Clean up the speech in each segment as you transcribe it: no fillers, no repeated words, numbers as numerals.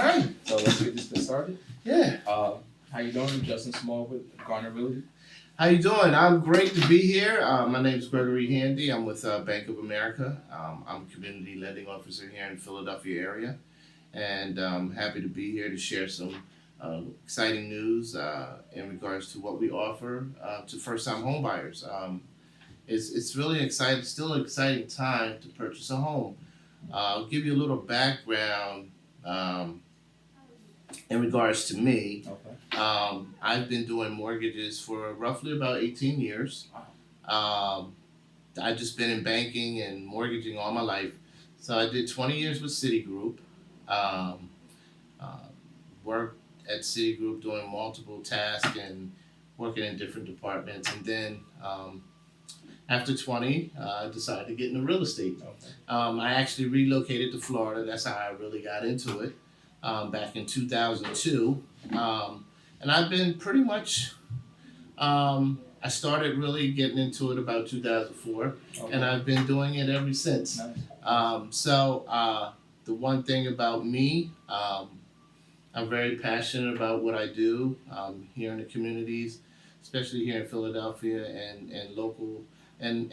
right. So let's get this thing started. Yeah. How you doing? Justin Small with Gardner Realty. How you doing? I'm great to be here. My name is Gregory Handy. I'm with Bank of America. I'm a community lending officer here in Philadelphia area, and I'm happy to be here to share some exciting news in regards to what we offer to first-time homebuyers. It's really exciting, still an exciting time to purchase a home. I'll give you a little background in regards to me. Okay. I've been doing mortgages for roughly about 18 years. I've just been in banking and mortgaging all my life. So I did 20 years with Citigroup. Um, Worked at Citigroup doing multiple tasks and working in different departments. And then after 20, I decided to get into real estate. Okay. I actually relocated to Florida. That's how I really got into it back in 2002. And I've been pretty much, I started really getting into it about 2004, Okay. and I've been doing it ever since. Nice. The one thing about me, I'm very passionate about what I do here in the communities, especially here in Philadelphia and local and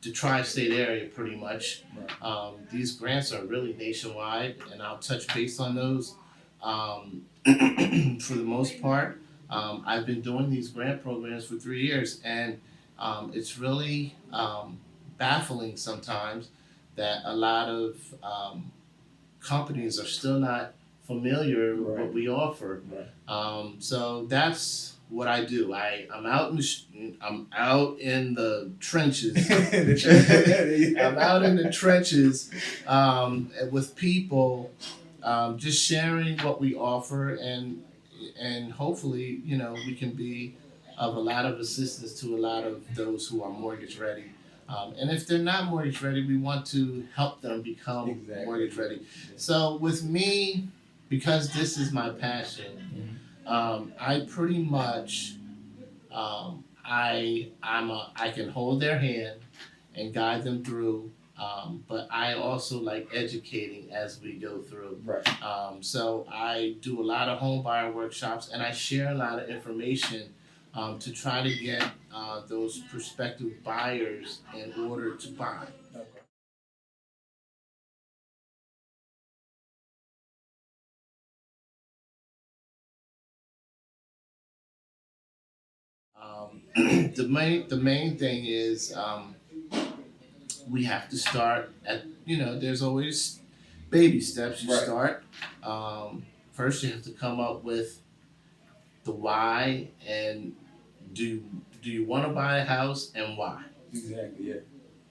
the tri-state area pretty much. Right. These grants are really nationwide, and I'll touch base on those. For the most part, I've been doing these grant programs for 3 years, and it's really baffling sometimes that a lot of companies are still not familiar with what we offer. Right. So that's what I do. I'm out in the trenches. I'm out in the trenches with people, just sharing what we offer, and hopefully, we can be of a lot of assistance to a lot of those who are mortgage ready. And if they're not mortgage ready, we want to help them become Exactly. mortgage ready. So with me, because this is my passion, I pretty much I can hold their hand and guide them through. But I also like educating as we go through. Right. So I do a lot of home buyer workshops, and I share a lot of information to try to get those prospective buyers in order to buy. Okay. The main thing is we have to start at, there's always baby steps. You Right. start first. You have to come up with the why, and do you want to buy a house, and why? Exactly. Yeah.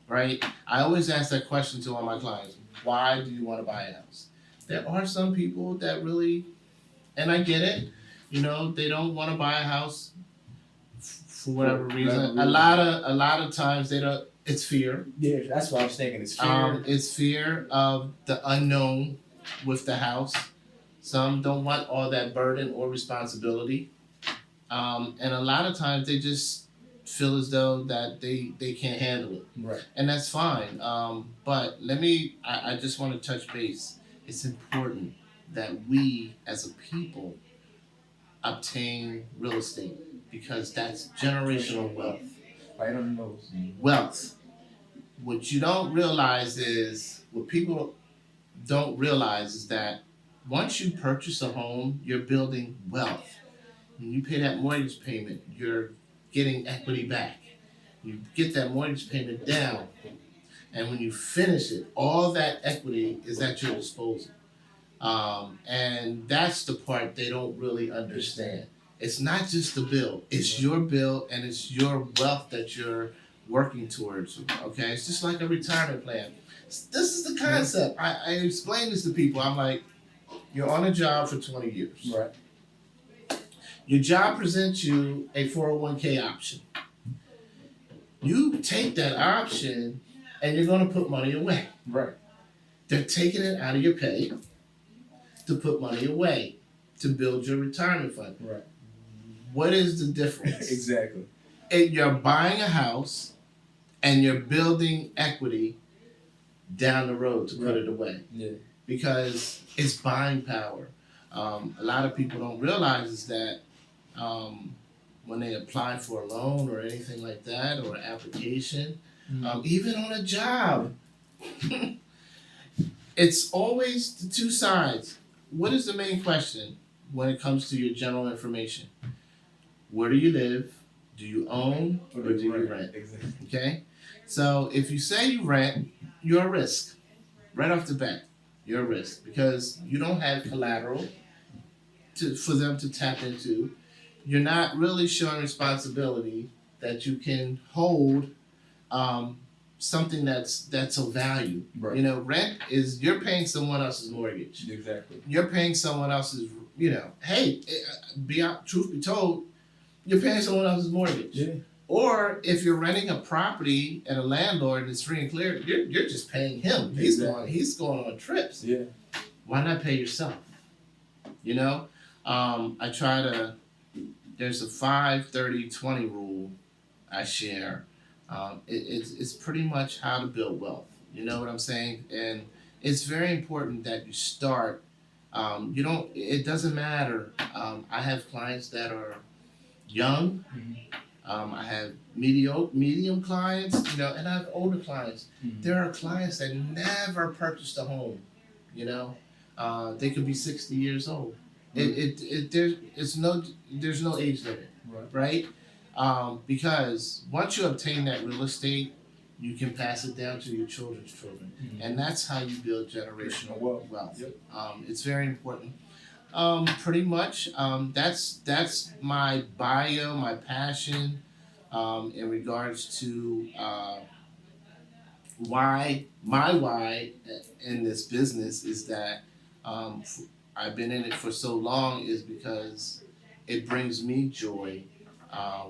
Right? I always ask that question to all my clients. Why do you want to buy a house? There are some people that really, and I get it, they don't want to buy a house for whatever reason. A lot of times they don't. It's fear. Yeah, that's what I was thinking. It's fear. It's fear of the unknown with the house. Some don't want all that burden or responsibility, and a lot of times they just feel as though that they can't handle it, Right. and that's fine. But I just want to touch base. It's important that we as a people obtain real estate, because that's generational wealth. Right on the nose. Wealth. What you don't realize is, what people don't realize is that once you purchase a home, you're building wealth. When you pay that mortgage payment, you're getting equity back. You get that mortgage payment down, and when you finish it, all that equity is at your disposal. And that's the part they don't really understand. It's not just the bill, it's your bill, and it's your wealth that you're working towards. Okay, it's just like a retirement plan. This is the concept. I explain this to people. I'm like, you're on a job for 20 years. Right. Your job presents you a 401k option. You take that option and you're going to put money away. Right. They're taking it out of your pay to put money away to build your retirement fund. Right. What is the difference? Exactly. You're buying a house and you're building equity down the road to put it away. Yeah. Because it's buying power. A lot of people don't realize is that when they apply for a loan or anything like that or application, even on a job, it's always the two sides. What is the main question when it comes to your general information? Where do you live? Do you own or do you rent? Exactly. Okay? So if you say you rent, you're a risk. Right off the bat, you're a risk because you don't have collateral for them to tap into. You're not really showing responsibility that you can hold um, something that's of value. Right. You know, rent is you're paying someone else's mortgage. Exactly. You're paying someone else's. You know, hey, truth be told, you're paying someone else's mortgage. Yeah. Or if you're renting a property and a landlord and it's free and clear, you're just paying him. He's going on trips. Yeah. Why not pay yourself? You know, I try to. There's a 5-30-20 rule I share. It's pretty much how to build wealth. You know what I'm saying? And it's very important that you start. You don't. It doesn't matter. I have clients that are young. I have medium clients, you know, and I have older clients. There are clients that never purchased a home, you know. They could be 60 years old. There's no age limit, right? Because once you obtain that real estate, you can pass it down to your children's children, and that's how you build generational wealth. Yep. It's very important. Pretty much. That's my bio, my passion, in regards to why in this business is that I've been in it for so long is because it brings me joy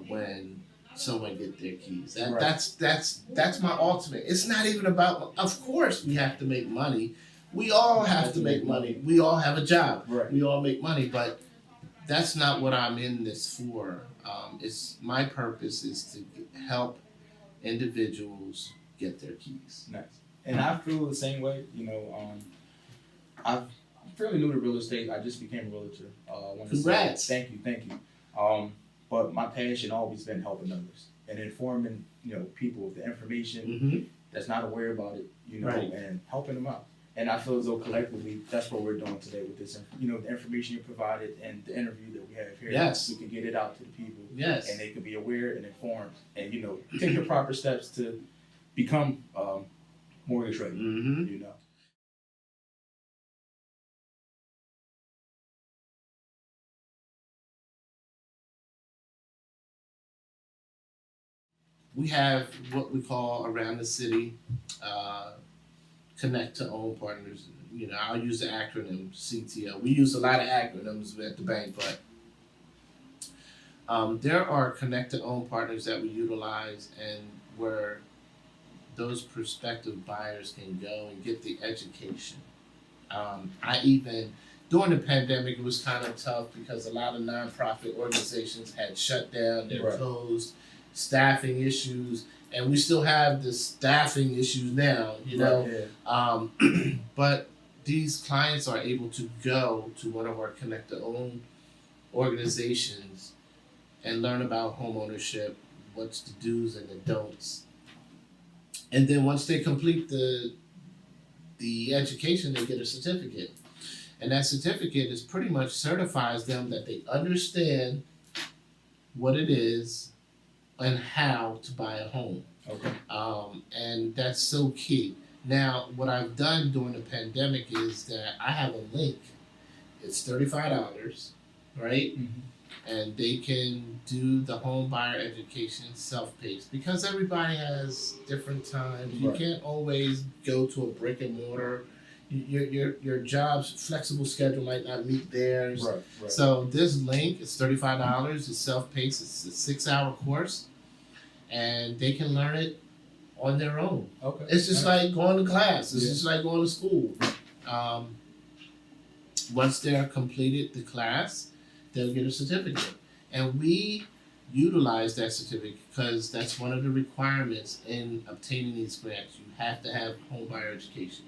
when someone get their keys. That's my ultimate. It's not even about. Of course, we have to make money. We all have to make money. We all have a job. Right. We all make money, but that's not what I'm in this for. It's my purpose is to help individuals get their keys. Nice. And I feel the same way. You know, I'm fairly new to real estate. I just became a realtor. Congrats. Thank you. But my passion always been helping others and informing, you know, people with the information that's not aware about it, you know, and helping them out. And I feel as though collectively, that's what we're doing today with this, you know, the information you provided and the interview that we have here. Yes. We can get it out to the people. Yes. And they can be aware and informed and, you know, take the proper steps to become mortgage ready, you know. We have what we call around the city connect to own partners. You know, I'll use the acronym CTO. We use a lot of acronyms at the bank, but there are connect to own partners that we utilize and where those prospective buyers can go and get the education. During the pandemic, it was kind of tough because a lot of nonprofit organizations had shut down, they're closed, staffing issues, and we still have the staffing issues now, you know. But these clients are able to go to one of our connect to own organizations and learn about homeownership, what's the do's and the don'ts. And then once they complete the education, they get a certificate. And that certificate is pretty much certifies them that they understand what it is and how to buy a home. Okay. And that's so key. Now, what I've done during the pandemic is that I have a link. It's $35, right? And they can do the home buyer education self-paced because everybody has different times. You can't always go to a brick and mortar. Your job's flexible schedule might not meet theirs. So this link is $35. It's self-paced. It's a 6-hour course, and they can learn it on their own. Okay. It's just like going to class. It's just like going to school. Once they're completed the class, they'll get a certificate. And we utilize that certificate because that's one of the requirements in obtaining these grants. You have to have homebuyer education.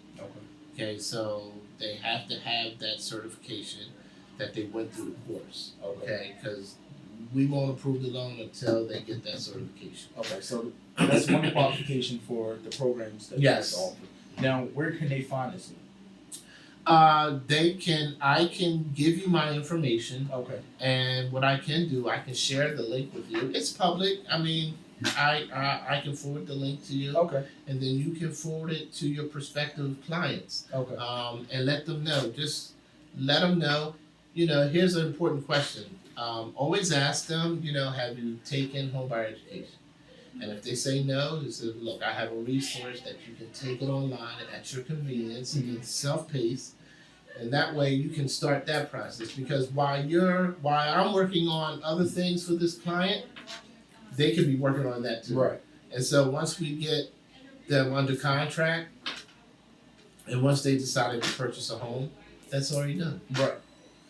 Okay, so they have to have that certification. that they went through the course. Okay, because we won't approve the loan until they get that certification. Okay, so that's one qualification for the programs that Yes. you offer. Now, where can they find this? I can give you my information, Okay. and what I can do, I can share the link with you. It's public. I mean, I can forward the link to you, Okay. and then you can forward it to your prospective clients. Okay. And let them know. Just let them know. You know, here's an important question. Always ask them. You know, have you taken homebuyer education? And if they say no, you say, look, I have a resource that you can take it online at your convenience. Mm-hmm. It's self-paced, and that way you can start that process. Because while I'm working on other things for this client, they could be working on that too. Right. And so once we get them under contract, and once they decided to purchase a home, that's already done. Right.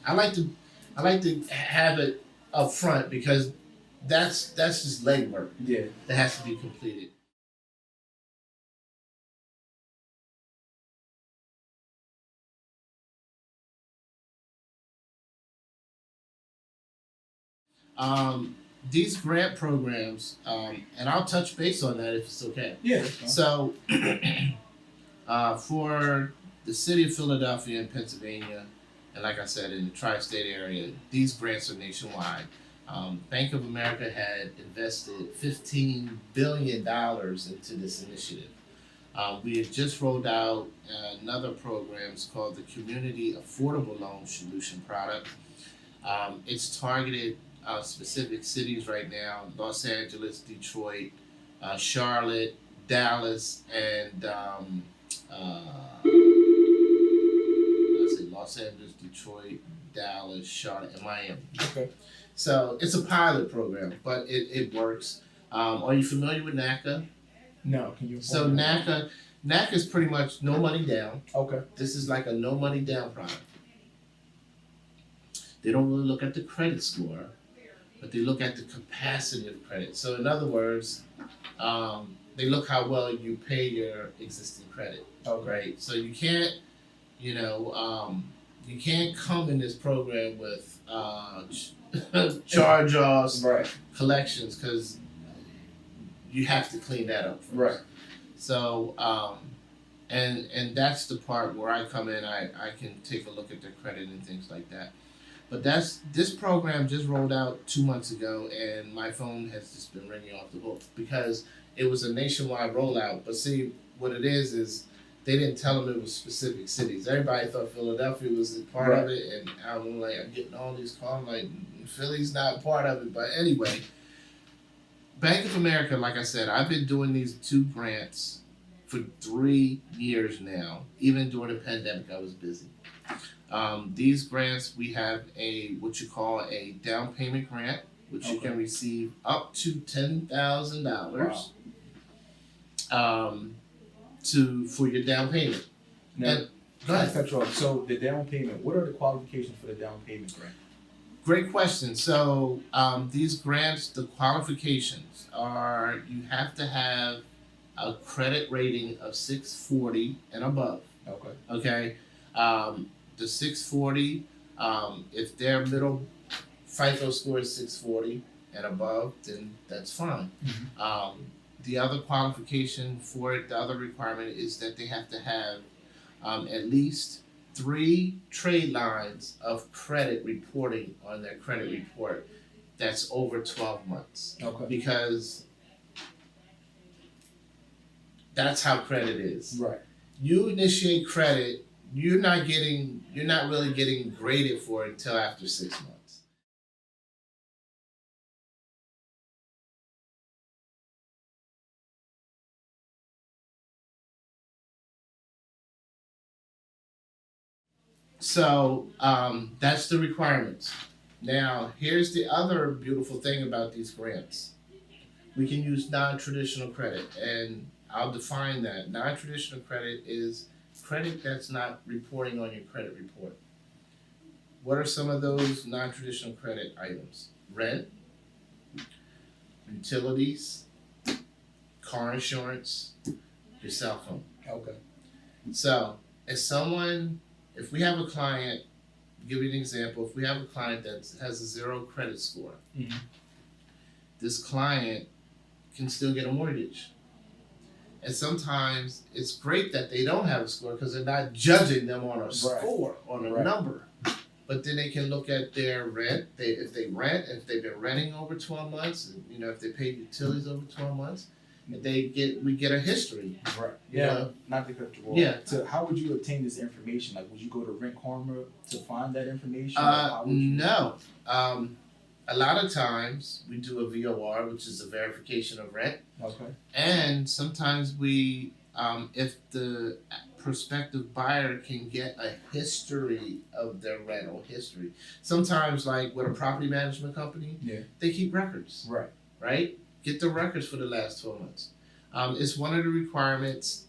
I like to have it up front because that's just legwork. Yeah. That has to be completed. These grant programs, and I'll touch base on that if it's okay. Yeah. That's fine. So, for the city of Philadelphia and Pennsylvania, and like I said, in the tri-state area, these grants are nationwide. Bank of America had invested $15 billion into this initiative. We had just rolled out another program. It's called the Community Affordable Loan Solution Product. It's targeted specific cities right now: Los Angeles, Detroit, Charlotte, Dallas, and let's say Los Angeles, Detroit, Dallas, Charlotte, and Miami. Okay. So it's a pilot program, but it works. Are you familiar with NACA? No. Can you? So NACA is pretty much no money down. Okay. This is like a no money down product. They don't really look at the credit score, but they look at the capacity of credit. So in other words, they look how well you pay your existing credit. Okay. Right? So you can't, you can't come in this program with charge-offs, Right. collections, because you have to clean that up first. Right. So, and that's the part where I come in. I can take a look at their credit and things like that. But this program just rolled out 2 months ago, and my phone has just been ringing off the hook because it was a nationwide rollout. But see, what it is they didn't tell them it was specific cities. Everybody thought Philadelphia was a part of it, and I'm getting all these calls like Philly's not part of it. But anyway, Bank of America, like I said, I've been doing these 2 grants for 3 years now. Even during the pandemic, I was busy. These grants, we have what you call a down payment grant, which you can receive up to $10,000 for your down payment. Now, Go ahead. So the down payment, what are the qualifications for the down payment grant? Great question. So these grants, the qualifications are you have to have a credit rating of 640 and above. Okay. Okay. The 640, if their middle FICO score is 640 and above, then that's fine. Mm-hmm. The other qualification for it, the other requirement is that they have to have at least 3 trade lines of credit reporting on their credit report that's over 12 months. Okay. Because that's how credit is. Right. You initiate credit, you're not really getting graded for it until after 6 months. So that's the requirements. Now, here's the other beautiful thing about these grants. We can use non-traditional credit, and I'll define that. Non-traditional credit is credit that's not reporting on your credit report. What are some of those non-traditional credit items? Rent, utilities, car insurance, your cell phone. Okay. So, if we have a client give you an example. If we have a client that has a 0 credit score, Mhm. this client can still get a mortgage. And sometimes it's great that they don't have a score because they're not judging them on a score, on a number. But then they can look at their rent. If they've been renting over 12 months, if they paid utilities over 12 months, we get a history. Right. You Yeah. know? Not to cut you off. Yeah. So how would you obtain this information? Like, would you go to Rent Karma to find that information? How would you... No. A lot of times we do a VOR, which is a verification of rent. Okay. And sometimes we, if the prospective buyer can get a history of their rental history. Sometimes, like with a property management company, they keep records. Right. Right? Get the records for the last 12 months. It's one of the requirements.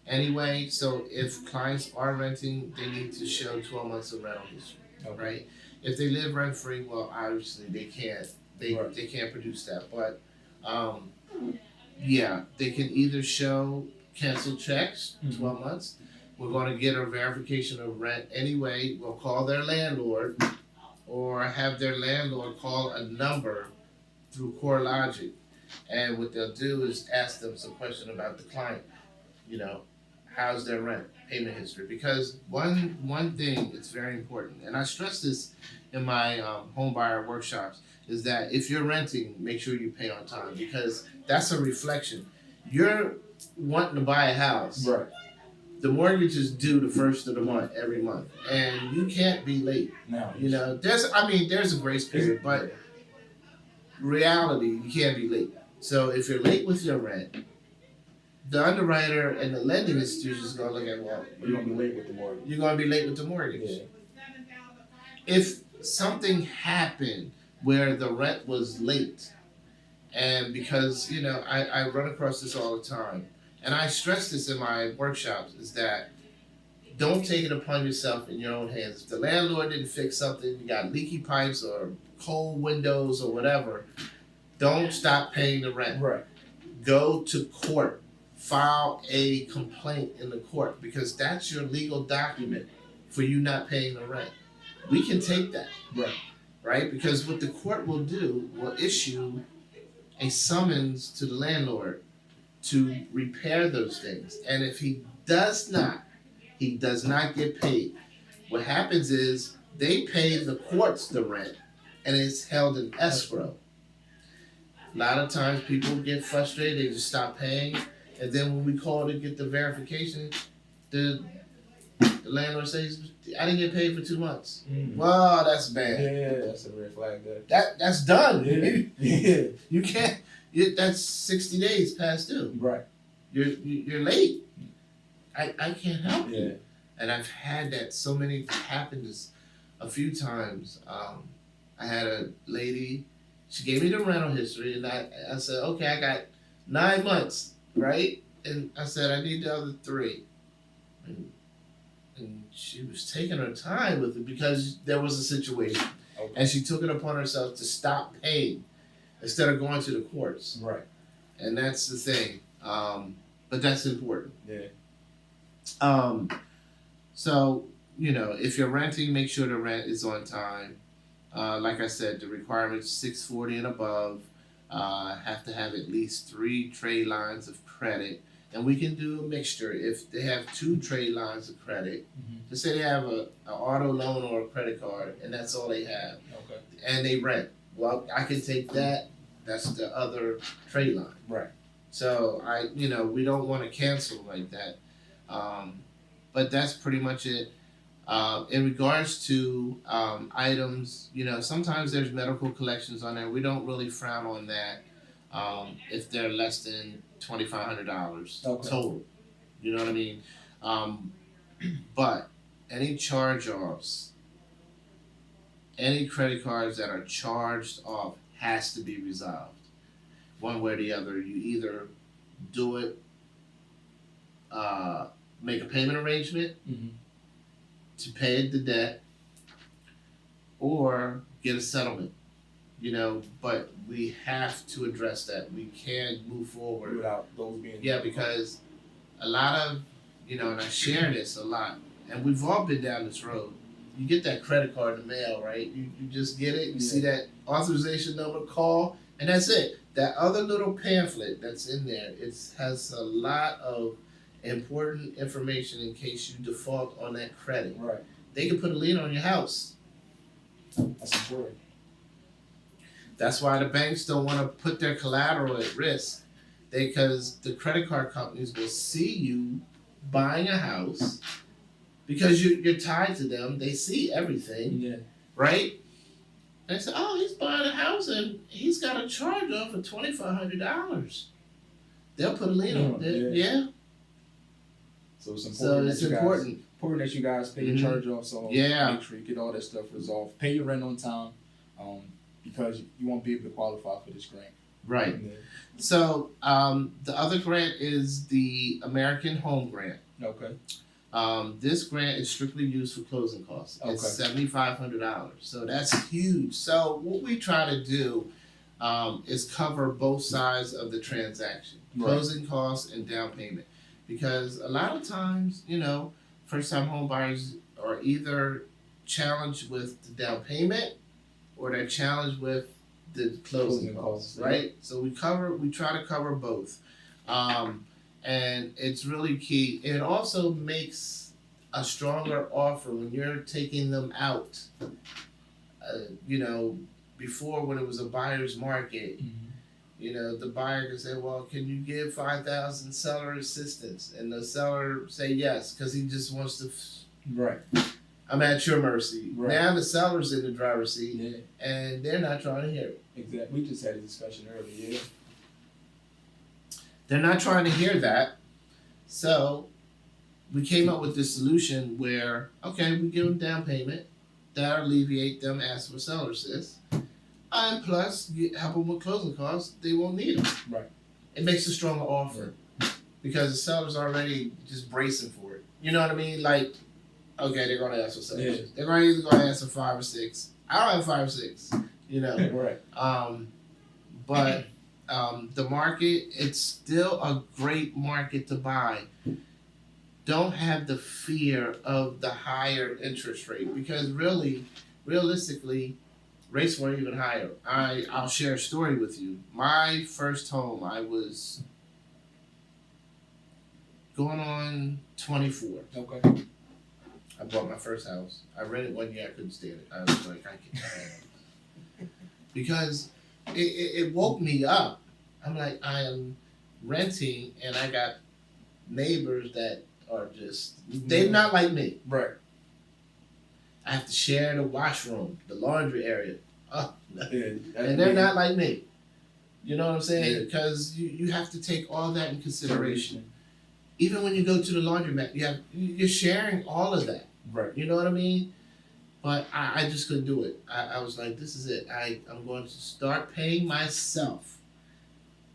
Anyway, so if clients are renting, they need to show 12 months of rental history. Okay. Right? If they live rent free, well, obviously they can't. They can't produce that. But they can either show canceled checks, 12 months. We're going to get a verification of rent anyway. We'll call their landlord, or have their landlord call a number through CoreLogic, and what they'll do is ask them some question about the client. How's their rent payment history? Because one thing it's very important, and I stress this in my home buyer workshops, is that if you're renting, make sure you pay on time, because that's a reflection. You're wanting to buy a house. Right. The mortgage is due the first of the month every month, and you can't be late. No. There's a grace period, but reality, you can't be late. So if you're late with your rent, the underwriter and the lending institution is going to look at, well, you're going to be late with the mortgage. You're going to be late with the mortgage. Yeah. If something happened where the rent was late, and because, I run across this all the time, and I stress this in my workshops, is that don't take it upon yourself in your own hands. If the landlord didn't fix something, you got leaky pipes or cold windows or whatever, don't stop paying the rent. Right. Go to court. File a complaint in the court, because that's your legal document for you not paying the rent. We can take that. Right? Because what the court will do, will issue a summons to the landlord to repair those things. And if he does not get paid. What happens is they pay the courts the rent, and it's held in escrow. A lot of times people get frustrated, they just stop paying, and then when we call to get the verification, the landlord says, I didn't get paid for 2 months. Wow, that's bad. Yeah, that's a red flag there. That's done. Yeah. You can't, that's 60 days past due. Right. You're late. I can't help Yeah. you. And I've had that so many happen this a few times. I had a lady, she gave me the rental history, and I said, okay, I got 9 months, right? And I said, I need the other 3. And she was taking her time with it because there was a situation. Okay. And she took it upon herself to stop paying instead of going to the courts. Right. And that's the thing. But that's important. Yeah. So, if you're renting, make sure the rent is on time. Like I said, the requirement's 640 and above. Have to have at least 3 trade lines of credit. And we can do a mixture. If they have 2 trade lines of credit, just say they have an auto loan or a credit card, and that's all they have. Okay. And they rent. Well, I can take that. That's the other trade line. Right. So we don't want to cancel like that. But that's pretty much it. In regards to items, sometimes there's medical collections on there. We don't really frown on that if they're less than $2,500 total. You know what I mean? But any charge-offs, any credit cards that are charged off has to be resolved. One way or the other. You either do it, make a payment arrangement to pay the debt, or get a settlement. But we have to address that. We can't move forward without those being... Yeah, because a lot of, and I share this a lot, and we've all been down this road. you get that credit card in the mail, right? You just get it. You see that authorization number, call, and that's it. That other little pamphlet that's in there, it has a lot of important information in case you default on that credit. Right. They can put a lien on your house. That's important. That's why the banks don't want to put their collateral at risk. Because the credit card companies will see you buying a house because you're tied to them. They see everything, right? And they say, "Oh, he's buying a house and he's got a charge off of $2,500." They'll put a lien on it. Yeah. So it's important. Important that you guys pay your charge off. So yeah, make sure you get all that stuff resolved. Pay your rent on time, because you won't be able to qualify for this grant. Right. Yeah. So the other grant is the American Home Grant. Okay. This grant is strictly used for closing costs. Okay. It's $7,500. So that's huge. So what we try to do is cover both sides of the transaction, closing costs and down payment. Because a lot of times, first-time home buyers are either challenged with the down payment or they're challenged with the closing costs, right? So we try to cover both. And it's really key. It also makes a stronger offer when you're taking them out. Before when it was a buyer's market, the buyer could say, "Well, can you give 5,000 seller assistance?" And the seller say yes because he just wants to. Right. I'm at your mercy. Right. Now the seller's in the driver's seat, and they're not trying to hear it. Exactly. We just had a discussion earlier. Yeah. They're not trying to hear that, so we came up with this solution where, okay, we give them down payment, that alleviate them asking for seller assist, and plus help them with closing costs. They won't need them. Right. It makes a stronger offer because the seller's already just bracing for it. You know what I mean? Like, okay, they're gonna ask for seller assist. They're either gonna ask for 5 or 6. I don't have 5 or 6. Right. But the market, it's still a great market to buy. Don't have the fear of the higher interest rate because realistically, rates weren't even higher. I'll share a story with you. My first home, I was going on 24. Okay. I bought my first house. I rented 1 year. I couldn't stand it. I was like, I can't stand it. Because it woke me up. I'm like, I am renting and I got neighbors that are just, they're not like me. Right. I have to share the washroom, the laundry area. Oh, and they're not like me. You know what I'm saying? Because you have to take all that in consideration. Even when you go to the laundromat, you're sharing all of that. Right. You know what I mean? But I just couldn't do it. I was like, this is it. I'm going to start paying myself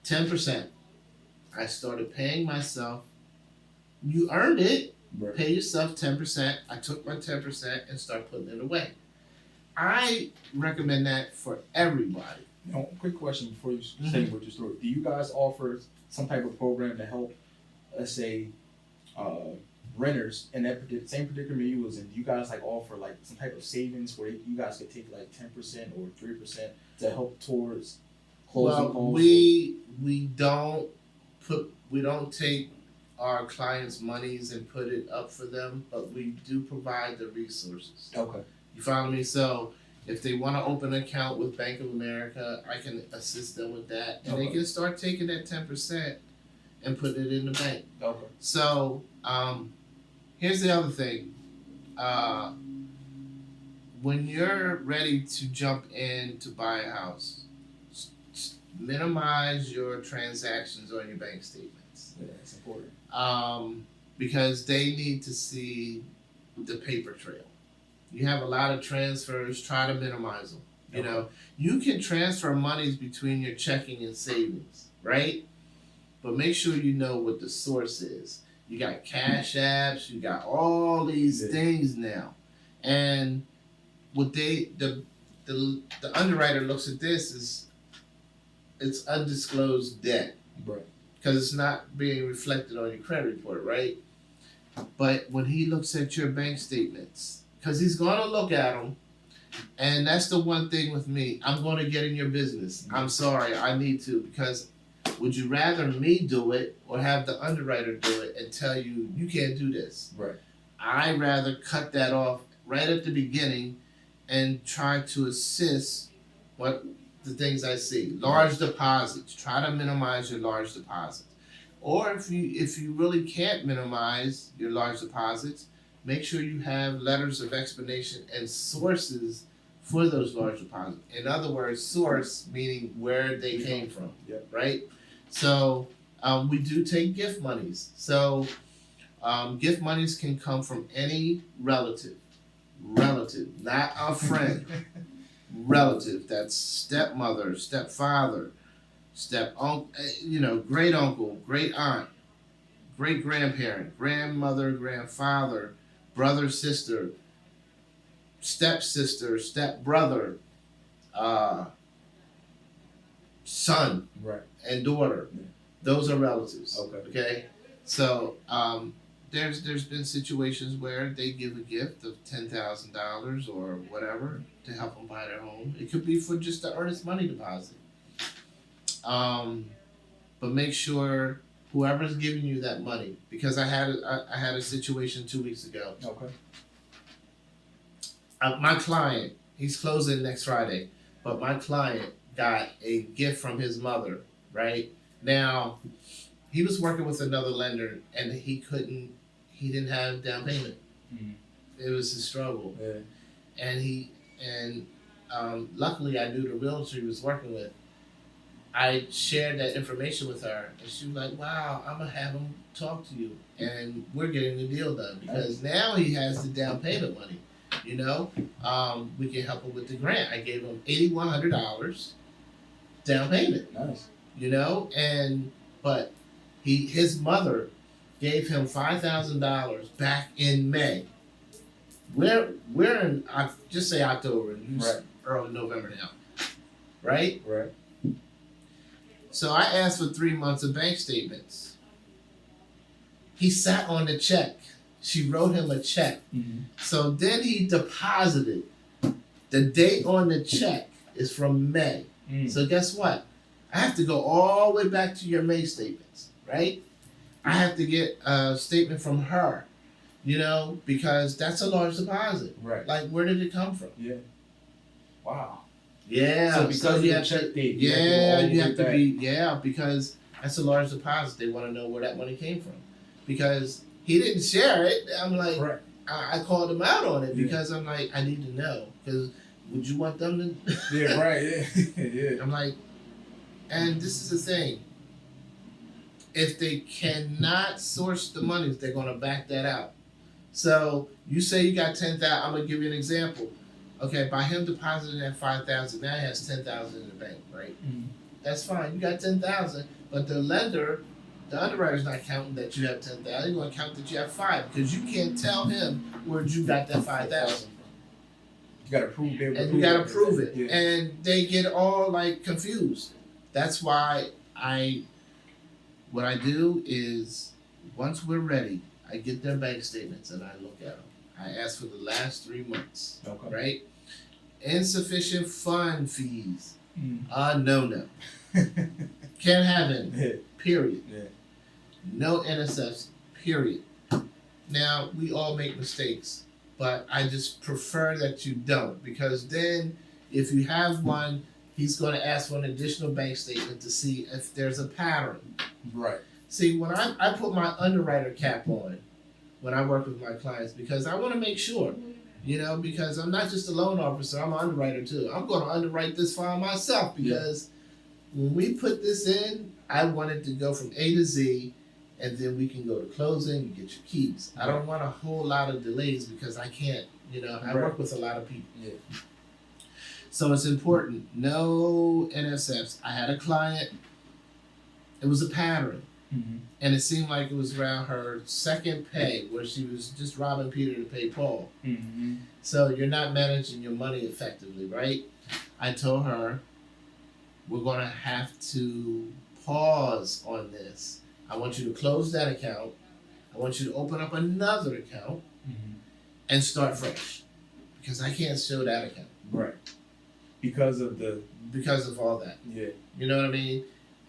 10%. I started paying myself. You earned it. Right. Pay yourself 10%. I took my 10% and started putting it away. I recommend that for everybody. Quick question before you say what your story. Do you guys offer some type of program to help, let's say, renters in that same predicament you was in? Do you guys offer some type of savings where you guys could take 10% or 3% to help towards closing costs? We don't take our clients' monies and put it up for them, but we do provide the resources. Okay. You follow me? So if they want to open an account with Bank of America, I can assist them with that. And they can start taking that 10% and putting it in the bank. Okay. So here's the other thing. When you're ready to jump in to buy a house, minimize your transactions on your bank statements. Yeah, that's important. Because they need to see the paper trail. You have a lot of transfers, try to minimize them. You can transfer monies between your checking and savings, right? But make sure you know what the source is. You got cash apps, you got all these things now. And what the underwriter looks at this is it's undisclosed debt. Right. Because it's not being reflected on your credit report, right? But when he looks at your bank statements, because he's going to look at them. And that's the one thing with me. I'm going to get in your business. I'm sorry, I need to, because would you rather me do it or have the underwriter do it and tell you you can't do this? Right. I'd rather cut that off right at the beginning and try to assist what the things I see. Large deposits. Try to minimize your large deposits. Or if you really can't minimize your large deposits, make sure you have letters of explanation and sources for those large deposits. In other words, source meaning where they came from, Yep. right? So we do take gift monies. So gift monies can come from any relative, not a friend, relative. That's stepmother, stepfather, step uncle, great uncle, great aunt, great grandparent, grandmother, grandfather, brother, sister, stepsister, stepbrother, son, Right. and daughter. Yeah. Those are relatives. Okay. So there's been situations where they give a gift of $10,000 or whatever to help them buy their home. It could be for just the earnest money deposit. But make sure whoever's giving you that money, because I had a situation 2 weeks ago. Okay. My client, he's closing next Friday, but my client got a gift from his mother. Right now, he was working with another lender, and he didn't have down payment. Mm-hmm. It was a struggle, Yeah. and luckily I knew the realtor he was working with. I shared that information with her, and she was like, "Wow, I'm gonna have him talk to you, and we're getting the deal done because now he has the down payment money. We can help him with the grant. I gave him $8,100 down payment. Nice. But his mother gave him $5,000 back in May. We're in just say October, Right. early November now, right? Right. So I asked for 3 months of bank statements. He sat on the check. She wrote him a check. Mm-hmm. So then he deposited. The date on the check is from May. Mm. So guess what? I have to go all the way back to your May statements, right? I have to get a statement from her, because that's a large deposit. Right. Like, where did it come from? Yeah. Wow. Yeah. So because you of have the check to, date, because that's a large deposit. They want to know where that money came from. Because he didn't share it. I'm like, right. I called him out on it because I'm like, I need to know. Because would you want them to? Yeah, right. Yeah. Yeah. I'm like, and this is the thing. If they cannot source the monies, they're going to back that out. So you say you got 10,000. I'm going to give you an example. Okay, by him depositing that 5,000, now he has 10,000 in the bank, right? Mm-hmm. That's fine. You got 10,000, but the lender, the underwriter's not counting that you have 10,000. They're going to count that you have 5 because you can't tell him where you got that 5,000. You got to prove it. And you got to prove it, yeah. and they get all like confused. That's why what I do is once we're ready, I get their bank statements and I look at them. I ask for the last 3 months, Okay. right? Insufficient fund fees. Mm. No. Can't have it. Yeah. Period. Yeah. No NSFs. Period. Now we all make mistakes, but I just prefer that you don't, because then if you have one, he's going to ask for an additional bank statement to see if there's a pattern. Right. See, when I put my underwriter cap on when I work with my clients, because I want to make sure, because I'm not just a loan officer, I'm an underwriter too. I'm going to underwrite this file myself because when we put this in, I want it to go from A to Z, and then we can go to closing, you get your keys. I don't want a whole lot of delays because I can't, I work with a lot of people. Yeah. So it's important. No NSFs. I had a client, it was a pattern. Mm-hmm. And it seemed like it was around her second pay where she was just robbing Peter to pay Paul. Mm-hmm. So you're not managing your money effectively, right? I told her, we're going to have to pause on this. I want you to close that account. I want you to open up another account Mm-hmm. and start fresh. because I can't show that account. Right. Because of all that. Yeah. You know what I mean?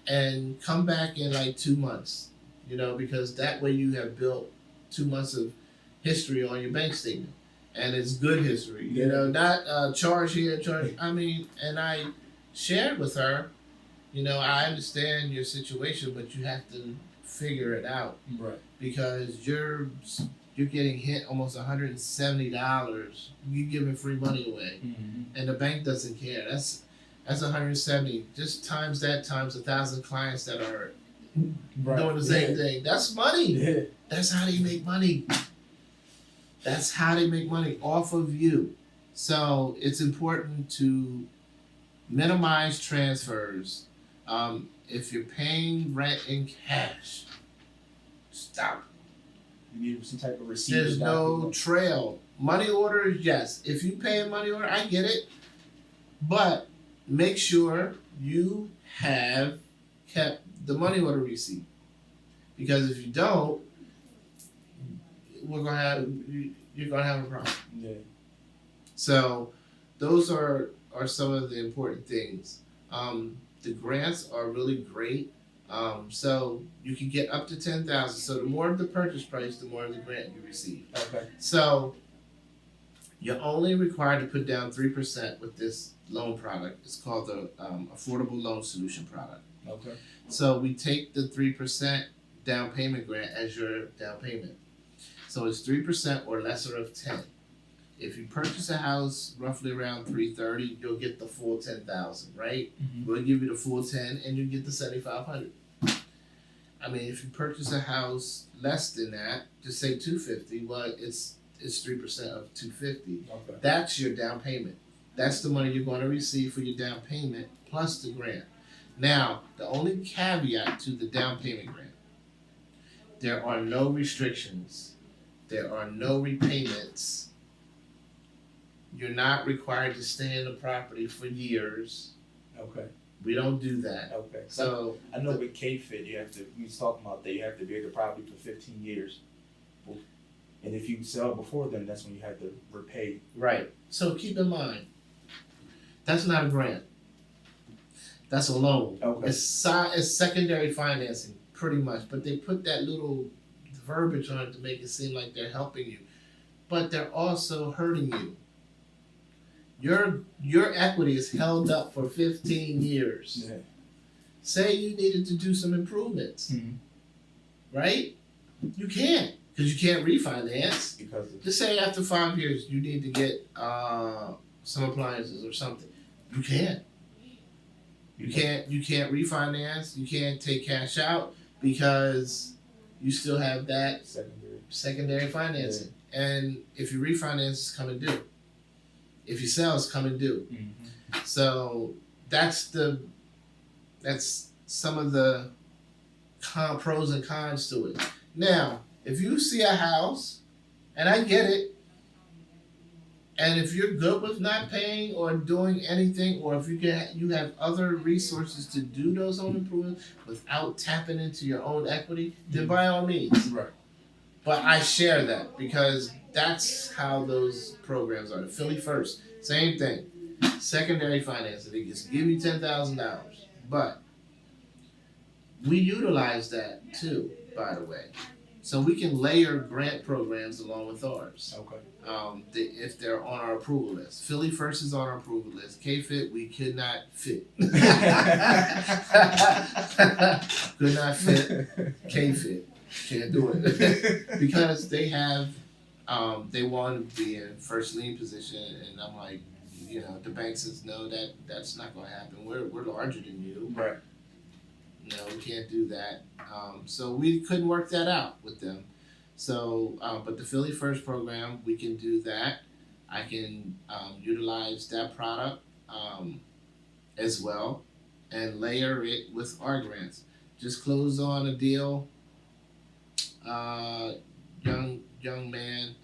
And come back in like 2 months, because that way you have built 2 months of history on your bank statement. And it's good history, not charge here, charge. I mean, and I shared with her, I understand your situation, but you have to figure it out. Right. Because you're getting hit almost $170. You giving free money away, and the bank doesn't care. That's 170. Just times that times 1,000 clients that are doing the same thing. That's money. Yeah. That's how they make money. That's how they make money off of you. So it's important to minimize transfers. If you're paying rent in cash, stop. You need some type of receipt. There's no trail. Money order, yes. If you pay a money order, I get it. But make sure you have kept the money order receipt. Because if you don't, you're gonna have a problem. Yeah. So those are some of the important things. The grants are really great. So you can get up to $10,000. So the more the purchase price, the more the grant you receive. Okay. So you're only required to put down 3% with this loan product. It's called the Affordable Loan Solution product. Okay. So we take the 3% down payment grant as your down payment. So it's 3% or lesser of 10. If you purchase a house roughly around $330,000, you'll get the full $10,000, right? Mm-hmm. We'll give you the full 10, and you get the $7,500. I mean, if you purchase a house less than that, just say $250,000. Well, it's 3% of $250,000. Okay. That's your down payment. That's the money you're going to receive for your down payment plus the grant. Now, the only caveat to the down payment grant: there are no restrictions. There are no repayments. You're not required to stay in the property for years. Okay. We don't do that. Okay. So I know with K-Fit, we was talking about that you have to be in the property for 15 years. And if you sell before then, that's when you have to repay. Right. So keep in mind, that's not a grant. That's a loan. Okay. It's secondary financing, pretty much. But they put that little verbiage on it to make it seem like they're helping you. But they're also hurting you. Your equity is held up for 15 years. Yeah. Say you needed to do some improvements, right? You can't, because you can't refinance. Just say after 5 years you need to get some appliances or something. You can't. You can't refinance. You can't take cash out because you still have that secondary financing. Yeah. And if you refinance, it's coming due. If you sell, it's coming due. Mm-hmm. So that's some of the pros and cons to it. Now, if you see a house, and I get it, and if you're good with not paying or doing anything, or if you have other resources to do those home improvements without tapping into your own equity, then by all means. Right. But I share that because that's how those programs are. Philly First, same thing. Secondary financing, they just give you $10,000. But we utilize that too, by the way. So we can layer grant programs along with ours. Okay. If they're on our approval list. Philly First is on our approval list. K-Fit, we could not fit. Could not fit. K-Fit. Can't do it. Because they have, they want to be in first lien position, and I'm like, the bank says, no, that's not going to happen. We're larger than you. Right. No, we can't do that. So we couldn't work that out with them. So, but the Philly First program, we can do that. I can utilize that product as well and layer it with our grants. Just closed on a deal. Young man.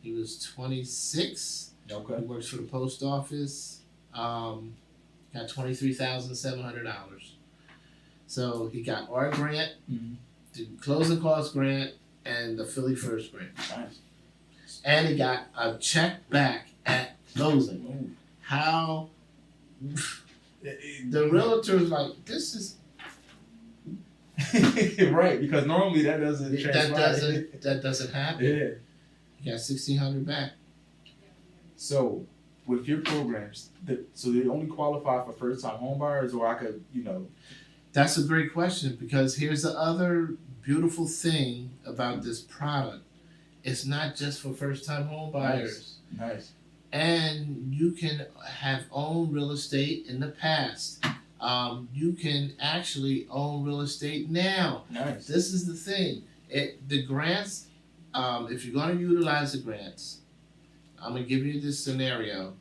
He was 26. Okay. He works for the post office. Got $23,700. So he got our grant, the closing cost grant, and the Philly First grant. Nice. and he got a check back at closing. Ooh. How the realtor was like, this is right, because normally that doesn't transpire. that doesn't happen. Yeah. You got $1,600 back. So with your programs, so they only qualify for first time home buyers, or I could, That's a great question, because here's the other beautiful thing about this product. It's not just for first time home buyers. Nice. And you can have owned real estate in the past. You can actually own real estate now. Nice. This is the thing. The grants, if you're going to utilize the grants, I'm going to give you this scenario.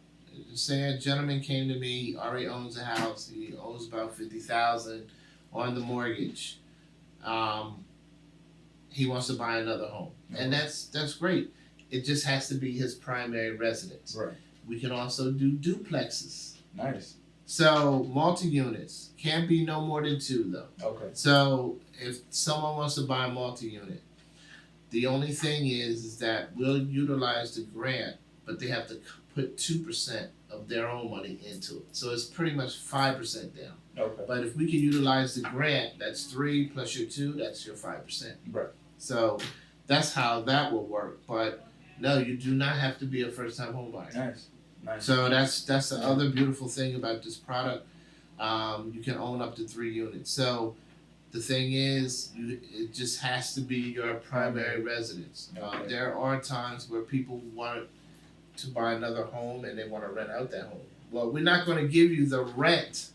Say a gentleman came to me, he already owns a house, he owes about $50,000 on the mortgage. He wants to buy another home, and that's great. It just has to be his primary residence. Right. We can also do duplexes. Nice. So multi-units can't be no more than 2 though. Okay. So if someone wants to buy a multi-unit, the only thing is that we'll utilize the grant, but they have to put 2% of their own money into it. So it's pretty much 5% down. Okay. But if we can utilize the grant, that's 3 plus your 2, that's your 5%. Right. So that's how that will work. But no, you do not have to be a first-time home buyer. Nice. So that's the other beautiful thing about this product. You can own up to 3 units. So the thing is, it just has to be your primary residence. Okay. There are times where people want to buy another home and they want to rent out that home. Well, we're not going to give you the rent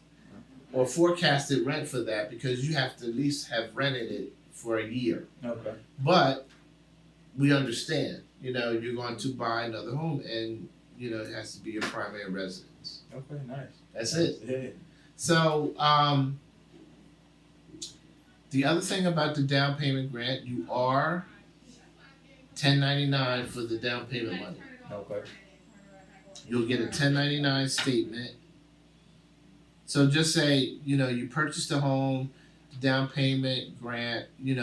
or forecasted rent for that, because you have to at least have rented it for a year. Okay. But we understand, you're going to buy another home, and it has to be your primary residence. Okay, nice. That's it. Yeah. So, the other thing about the down payment grant, you are 1099 for the down payment money. Okay. You'll get a 1099 statement. So just say, you purchased a home, down payment grant, you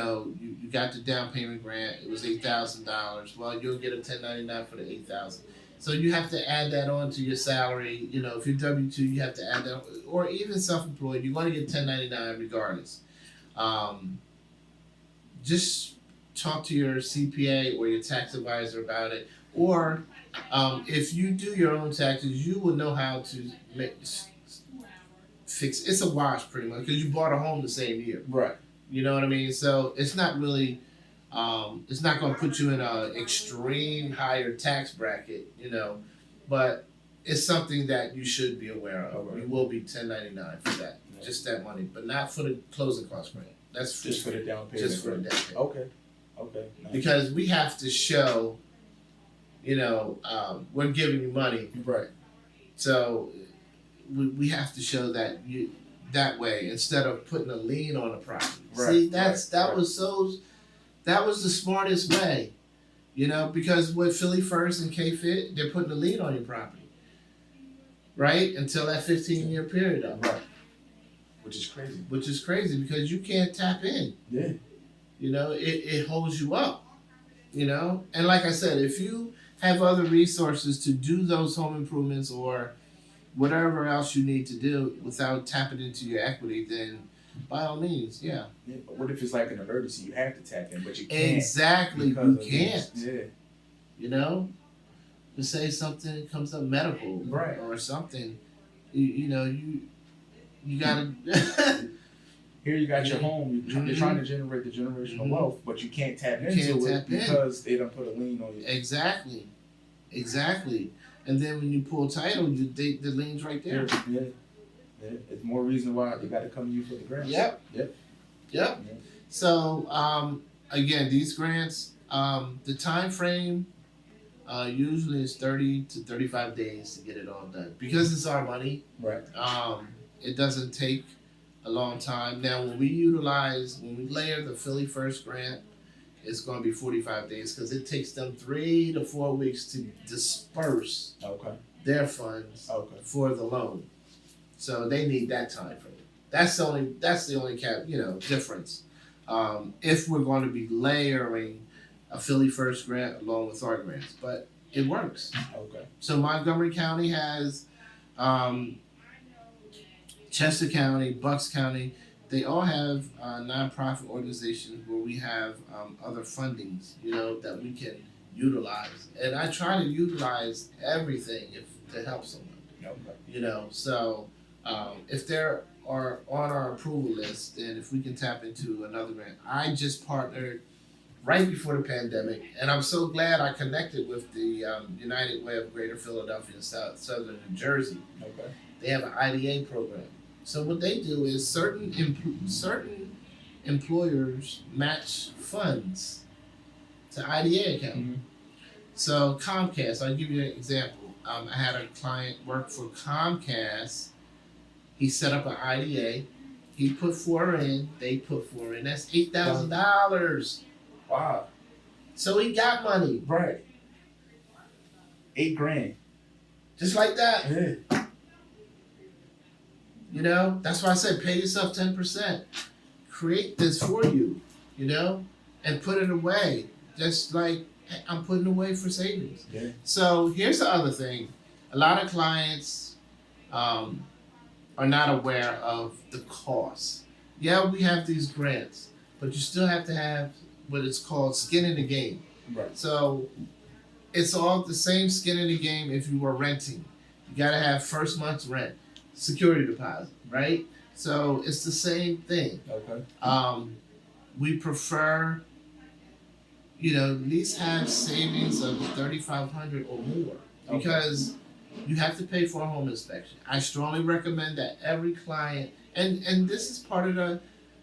got the down payment grant, it was $8,000. Well, you'll get a 1099 for the $8,000. So you have to add that on to your salary. If you're W-2, you have to add that, or even self-employed, you're going to get 1099 regardless. Just talk to your CPA or your tax advisor about it. Or if you do your own taxes, you will know how to fix. It's a wash pretty much, because you bought a home the same year. Right. You know what I mean? So it's not really, it's not going to put you in a extreme higher tax bracket, but it's something that you should be aware of. Okay. You will be 1099 for that, just that money, but not for the closing cost grant. That's Just for the down payment. just for the down payment. Okay. Nice. Because we have to show, we're giving you money. Right. So we have to show that that way, instead of putting a lien on the property. Right. See, that was the smartest way, because with Philly First and K-Fit, they're putting a lien on your property, right? Until that 15-year period up. Right. Which is crazy. Because you can't tap in. Yeah. It holds you up, And like I said, if you have other resources to do those home improvements or whatever else you need to do without tapping into your equity, then by all means, yeah. But what if it's like an emergency? You have to tap in, but you can't. Exactly, you can't. Yeah. To say something comes up medical, right, or something, you gotta. Here you got your home. You're trying to generate the generational wealth, but you can't tap into it because they don't put a lien on you. Exactly. And then when you pull title, the lien's right there. Yeah. It's more reason why they got to come to you for the grants. Yep. So again, these grants, the time frame usually is 30 to 35 days to get it all done, because it's our money. Right. It doesn't take a long time. Now, when we layer the Philly First grant, it's going to be 45 days, because it takes them 3 to 4 weeks to disperse their funds for the loan. So they need that time frame. That's the only difference. If we're going to be layering a Philly First grant along with our grants, but it works. Okay. So Montgomery County has, um, Chester County, Bucks County, they all have nonprofit organizations where we have other fundings, that we can utilize. And I try to utilize everything to help someone. Okay. So if there are on our approval list, and if we can tap into another grant, I just partnered right before the pandemic, and I'm so glad I connected with the United Way of Greater Philadelphia and Southern New Jersey. Okay. They have an IDA program. So what they do is certain employers match funds to IDA account. Mm-hmm. So Comcast, I'll give you an example. I had a client work for Comcast. He set up an IDA. He put four in. They put four in. That's $8,000. Wow. So he got money. Right. $8,000. Just like that. Yeah. That's why I said pay yourself 10%. Create this for you, and put it away. Just like I'm putting away for savings. Yeah. So here's the other thing. A lot of clients are not aware of the cost. Yeah, we have these grants, but you still have to have what it's called skin in the game. Right. So it's all the same skin in the game if you were renting. You got to have first month's rent, security deposit, right? So it's the same thing. Okay. We prefer, at least have savings of $3,500 or more, because you have to pay for a home inspection. I strongly recommend that every client, and this is part of the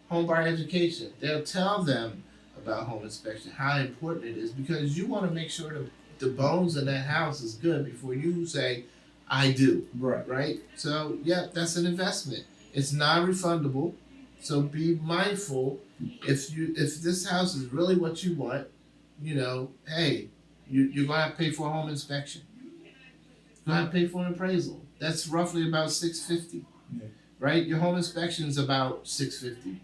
home buyer education. They'll tell them about home inspection, how important it is, because you want to make sure the bones in that house is good before you say, I do. Right. Right? So, yeah, that's an investment. It's non-refundable. So be mindful. If this house is really what you want, hey, you're going to have to pay for a home inspection. You're going to have to pay for an appraisal. That's roughly about $650. Yeah. Right? Your home inspection is about $650.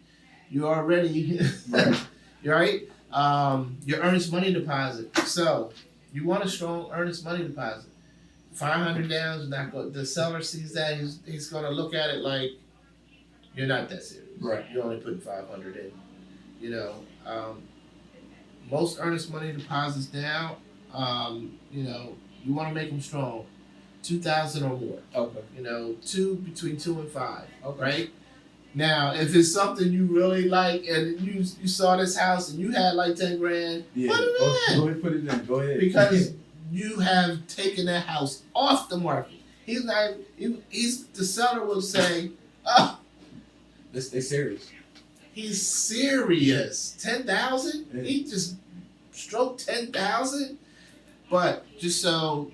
You already, Right. you're right. Your earnest money deposit. So you want a strong earnest money deposit. $500 down is not good. The seller sees that, he's going to look at it like you're not that serious. Right. You're only putting $500 in. Most earnest money deposits now, you want to make them strong, $2,000 or more. Okay. Between 2 and 5. Okay. Right. Now, if it's something you really like and you saw this house and you had like $10,000, Yeah. put it in. Go ahead, put it in. Go ahead. Because you have taken that house off the market. He's not. The seller will say, "Oh, They're serious. he's serious. 10,000? Yeah. He just stroked 10,000." But just so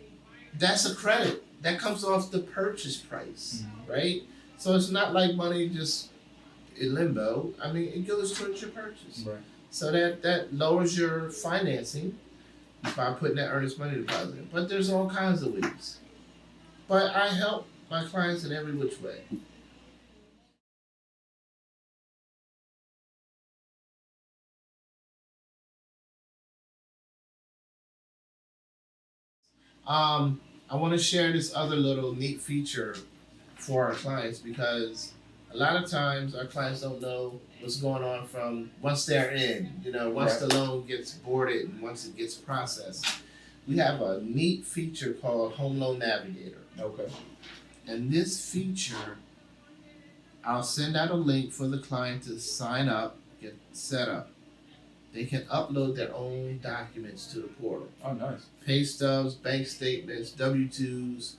that's a credit that comes off the purchase price, right? So it's not like money just in limbo. I mean, it goes towards your purchase. Right. So that lowers your financing by putting that earnest money deposit in. But there's all kinds of ways. But I help my clients in every which way. I want to share this other little neat feature for our clients, because a lot of times our clients don't know what's going on from once they're in, once Right. the loan gets boarded and once it gets processed. We have a neat feature called Home Loan Navigator. Okay. And this feature, I'll send out a link for the client to sign up, get set up. They can upload their own documents to the portal. Oh, nice. Pay stubs, bank statements, W-2s,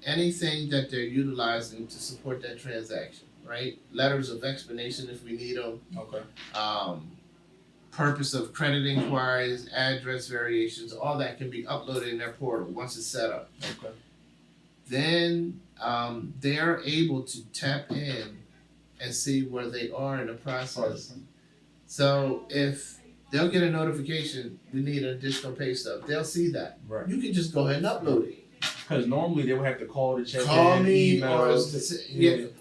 anything that they're utilizing to support that transaction, right? Letters of explanation if we need them. Okay. Purpose of credit inquiries, address variations, all that can be uploaded in their portal once it's set up. Okay. Then they are able to tap in and see where they are in the process. So if they'll get a notification, we need an additional pay stub, they'll see that. Right. You can just go ahead and upload it. Because normally they would have to call to check Call in, me email. or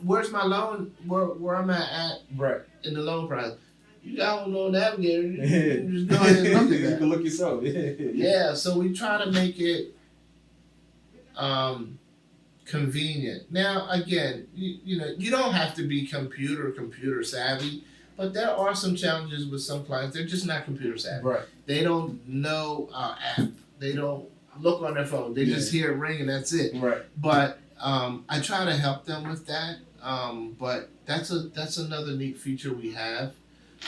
where's my loan? Where am I at Right. in the loan process? You got one on Navigator. You can just go ahead and look at that. You can look yourself. Yeah, so we try to make it convenient. Now, again, you know, you don't have to be computer savvy, but there are some challenges with some clients. They're just not computer savvy. Right. They don't know our app. They don't look on their phone. They just hear it ring and that's it. Right. But I try to help them with that. But that's another neat feature we have.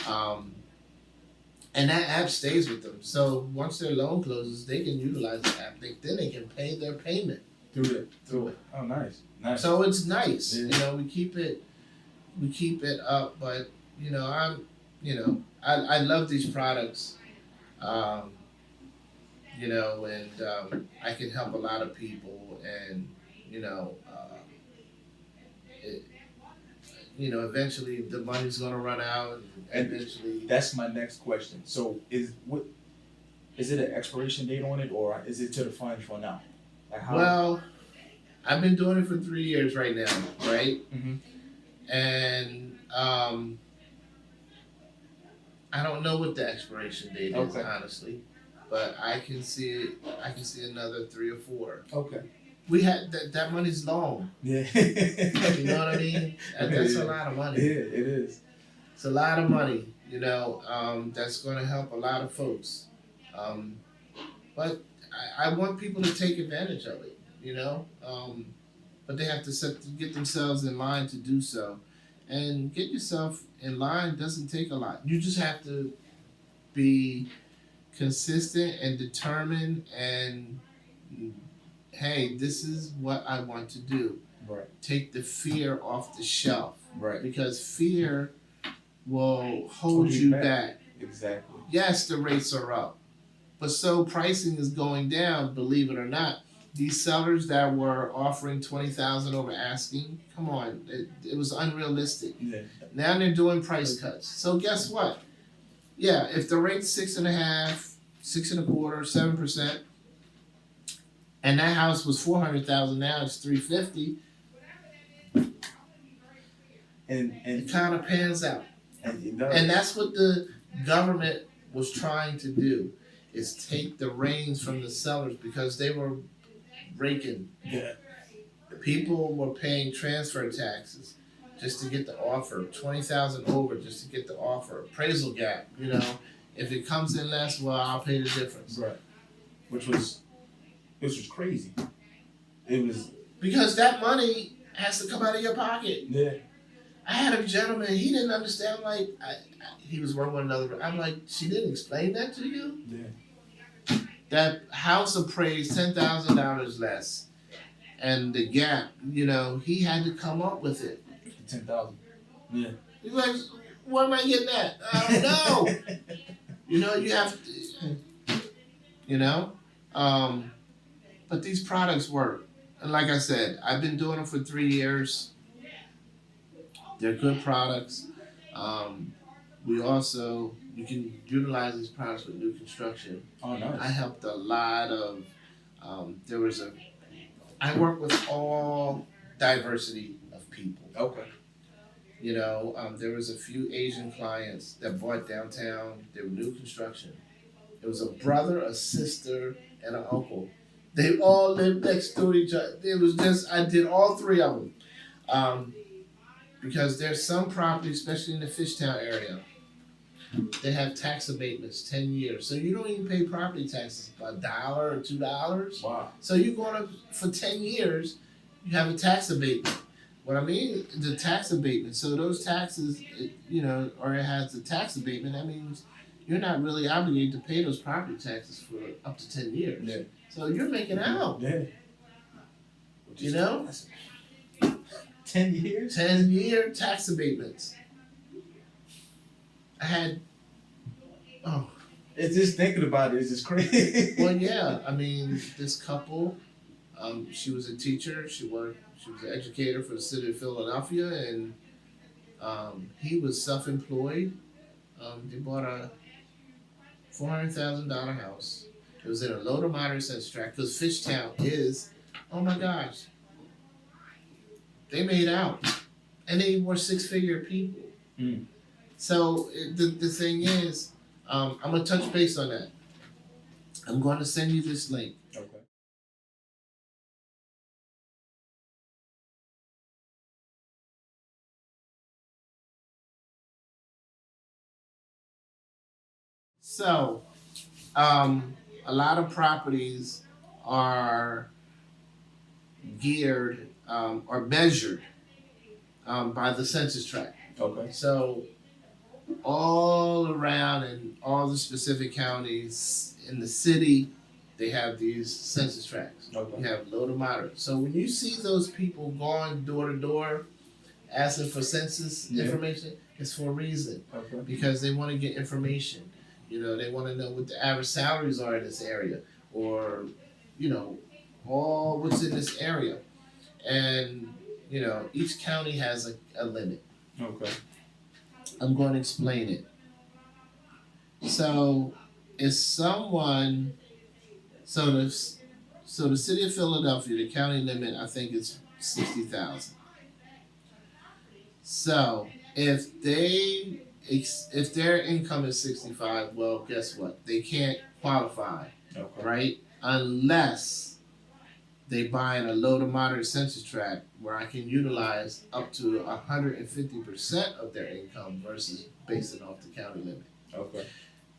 And that app stays with them. So once their loan closes, they can utilize the app. Then they can pay their payment Through through it. Oh, nice. Nice. So it's nice. Yeah. You know, we keep it up. But you know, I love these products. You know, and I can help a lot of people, and you know, eventually the money's gonna run out, and eventually. That's my next question. So is it an expiration date on it, or is it to the fund for now? Like how? Well, I've been doing it for 3 years right now, right? Mm-hmm. And I don't know what the expiration date is, honestly, but I can see another 3 or 4. Okay. We had that money's long. Yeah. You know what I mean? That's a lot of money. Yeah, it is. It's a lot of money. You know, that's going to help a lot of folks. But I want people to take advantage of it. You know, but they have to get themselves in line to do so, and get yourself in line doesn't take a lot. You just have to be consistent and determined, and hey, this is what I want to do. Right. Take the fear off the shelf. Right. Because fear will hold you back. Exactly. Yes, the rates are up, but so pricing is going down. Believe it or not, these sellers that were offering $20,000 over asking, come on, it was unrealistic. Yeah. Now they're doing price cuts. So guess what? Yeah, if the rate's 6.5, 6.25, 7%, and that house was $400,000, now it's $350. And it kind of pans out. And that's what the government was trying to do, is take the reins from the sellers, because they were raking. Yeah. People were paying transfer taxes just to get the offer, $20,000 over just to get the offer. Appraisal gap, you know, if it comes in less, well, I'll pay the difference. Right. Which was crazy. It was because that money has to come out of your pocket. Yeah. I had a gentleman, he didn't understand, like, he was working with another, I'm like, she didn't explain that to you? Yeah. That house appraised $10,000 less. And the gap, you know, he had to come up with it. 10,000. Yeah. He's like, where am I getting that? I don't know. You know, you have to, you know? But these products work. And like I said, I've been doing them for 3 years. They're good products. You can utilize these products with new construction. Oh, nice. I helped a lot of, I work with all diversity of people. Okay. You know, there was a few Asian clients that bought downtown. They were new construction. It was a brother, a sister, and an uncle. They all lived next to each other. It was just, I did all 3 of them. Because there's some property, especially in the Fishtown area, they have tax abatements 10 years. So you don't even pay property taxes, $1 or $2. Wow. So you're going to, for 10 years, you have a tax abatement. What I mean, the tax abatement. So those taxes, you know, or it has a tax abatement, that means you're not really obligated to pay those property taxes for up to 10 years. Yeah. So you're making out. Yeah. You know? 10 years? 10-year tax abatements. I had, It's just thinking about it, it's just crazy. Well, yeah. I mean, this couple, she was a teacher. She was an educator for the city of Philadelphia, and he was self-employed. They bought a $400,000 house. It was in a low to moderate census tract, because Fishtown is, oh my gosh, they made out, and they were 6-figure people. So the thing is, I'm gonna touch base on that. I'm going to send you this link. Okay. So, a lot of properties are geared or measured by the census tract. Okay. So, all around in all the specific counties in the city, they have these census tracts. Okay. You have low to moderate. So, when you see those people going door to door asking for census information, it's for a reason. Okay. Because they want to get information. You know, they want to know what the average salaries are in this area, or, you know, all what's in this area. And, you know, each county has a limit. Okay. I'm going to explain it. So, if someone, so the, so the city of Philadelphia, the county limit, I think it's 60,000. So if their income is 65, well, guess what? They can't qualify, Okay. right? Unless they buy in a low to moderate census tract where I can utilize up to 150% of their income versus basing off the county limit. Okay.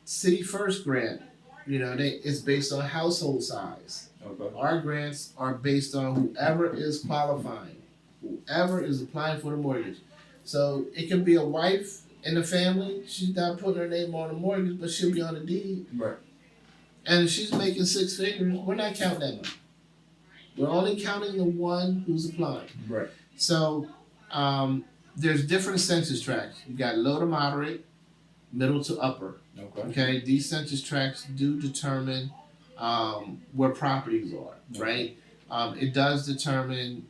City First grant, you know, it's based on household size. Okay. Our grants are based on whoever is qualifying, whoever is applying for the mortgage. So it could be a wife in the family. She's not putting her name on the mortgage, but she'll be on the deed. Right. And if she's making 6 figures, we're not counting that money. We're only counting the one who's applying. Right. So there's different census tracts. You got low to moderate, middle to upper. Okay. These census tracts do determine where properties are. Right. It does determine.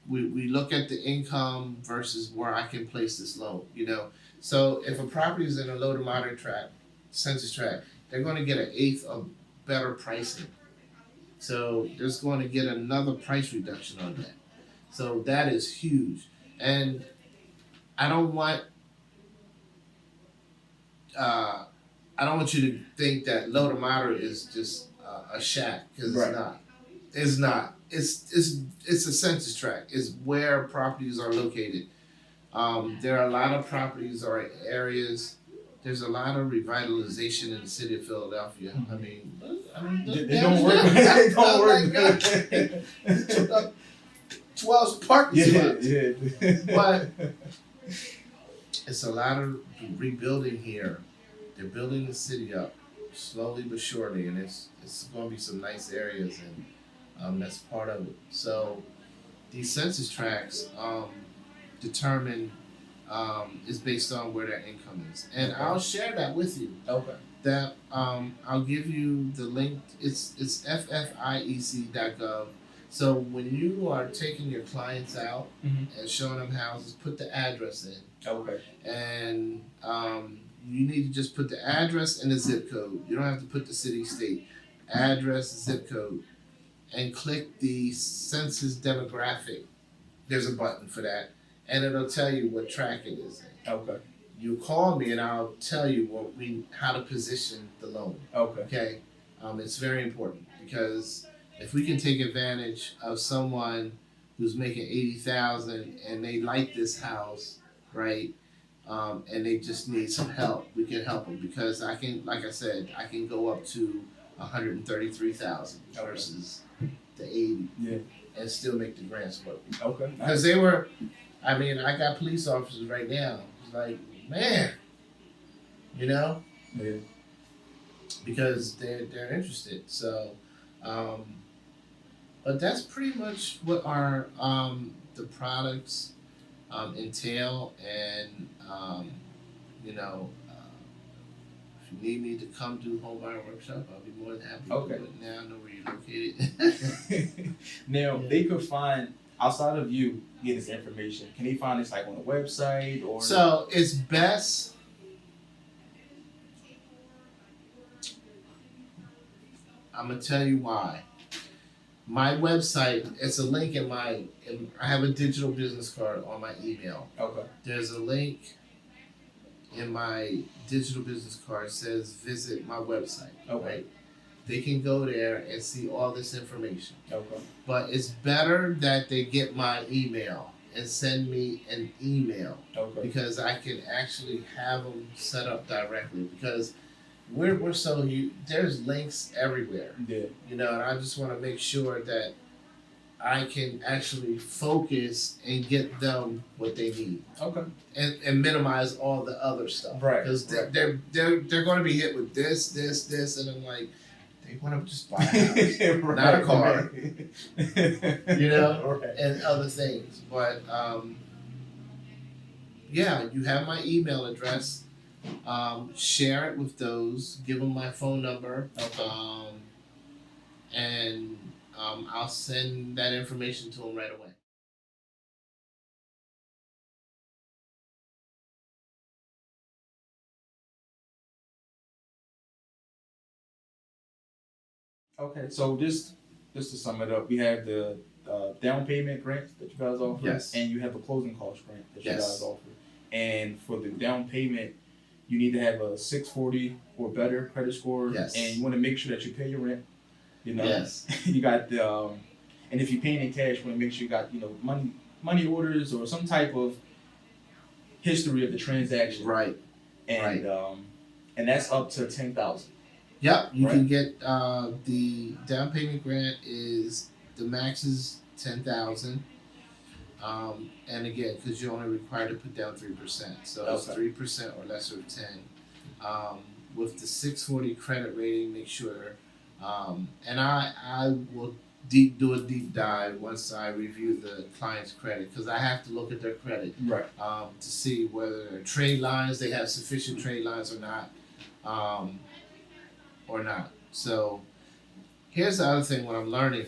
We look at the income versus where I can place this loan, you know. So if a property is in a low to moderate census tract, they're going to get an eighth of better pricing. So there's going to get another price reduction on that. So that is huge. And I don't want uh, I don't want you to think that low to moderate is just a shack, because it's not. It's not. It's a census tract. It's where properties are located. There are a lot of properties or areas. There's a lot of revitalization in the city of Philadelphia. I mean, they don't work. They don't work. It took up 12 parking spots. Yeah. But it's a lot of rebuilding here. They're building the city up slowly but surely, and it's going to be some nice areas, and that's part of it. So these census tracts determine is based on where their income is, and I'll share that with you. Okay. That I'll give you the link. It's ffiec.gov. So when you are taking your clients out and showing them houses, put the address in. Okay. And you need to just put the address and the zip code. You don't have to put the city, state. Address, zip code, and click the census demographic. There's a button for that, and it'll tell you what track it is in. Okay. You call me and I'll tell you how to position the loan. Okay. Okay. It's very important, because if we can take advantage of someone who's making 80,000 and they like this house, right? And they just need some help, we can help them, because I can, like I said, I can go up to 133,000 versus the 80, and still make the grants work. Okay. Because they were, I mean, I got police officers right now. It's like, man, you know, because they're interested. So, but that's pretty much what our the products entail, and you know, if you need me to come do home buyer workshop, I'll be more than happy to do it. Now I know where you're located. Now they could find, outside of you getting this information, can they find this like on a website or? So it's best. I'm gonna tell you why. My website, it's a link I have a digital business card on my email. Okay. There's a link in my digital business card says visit my website. Okay. Right? They can go there and see all this information. Okay. But it's better that they get my email and send me an email. Okay. Because I can actually have them set up directly. Because we're so there's links everywhere. Yeah. And I just want to make sure that I can actually focus and get them what they need. Okay. And minimize all the other stuff. Right. Because they're going to be hit with this, and I'm like, they want to just buy a house, right, not a car. Right. And other things. But yeah, you have my email address. Share it with those. Give them my phone number. Okay. And I'll send that information to them right away. Okay, so just to sum it up, we have the down payment grant that you guys offer, Yes. and you have a closing cost grant that you Yes. guys offer. And for the down payment, you need to have a 640 or better credit score, Yes. and you want to make sure that you pay your rent. Yes. You got the, and if you're paying in cash, you want to make sure you got money orders or some type of history of the transaction. Right. And and that's up to 10,000. Yep, you Right. can get the down payment grant is the max is 10,000, and again, because you're only required to put down 3%, so it's Okay. 3% or lesser of 10. With the 640 credit rating, make sure, and I will do a deep dive once I review the client's credit because I have to look at their credit, Right. to see whether their trade lines they have sufficient trade lines or not. So here's the other thing what I'm learning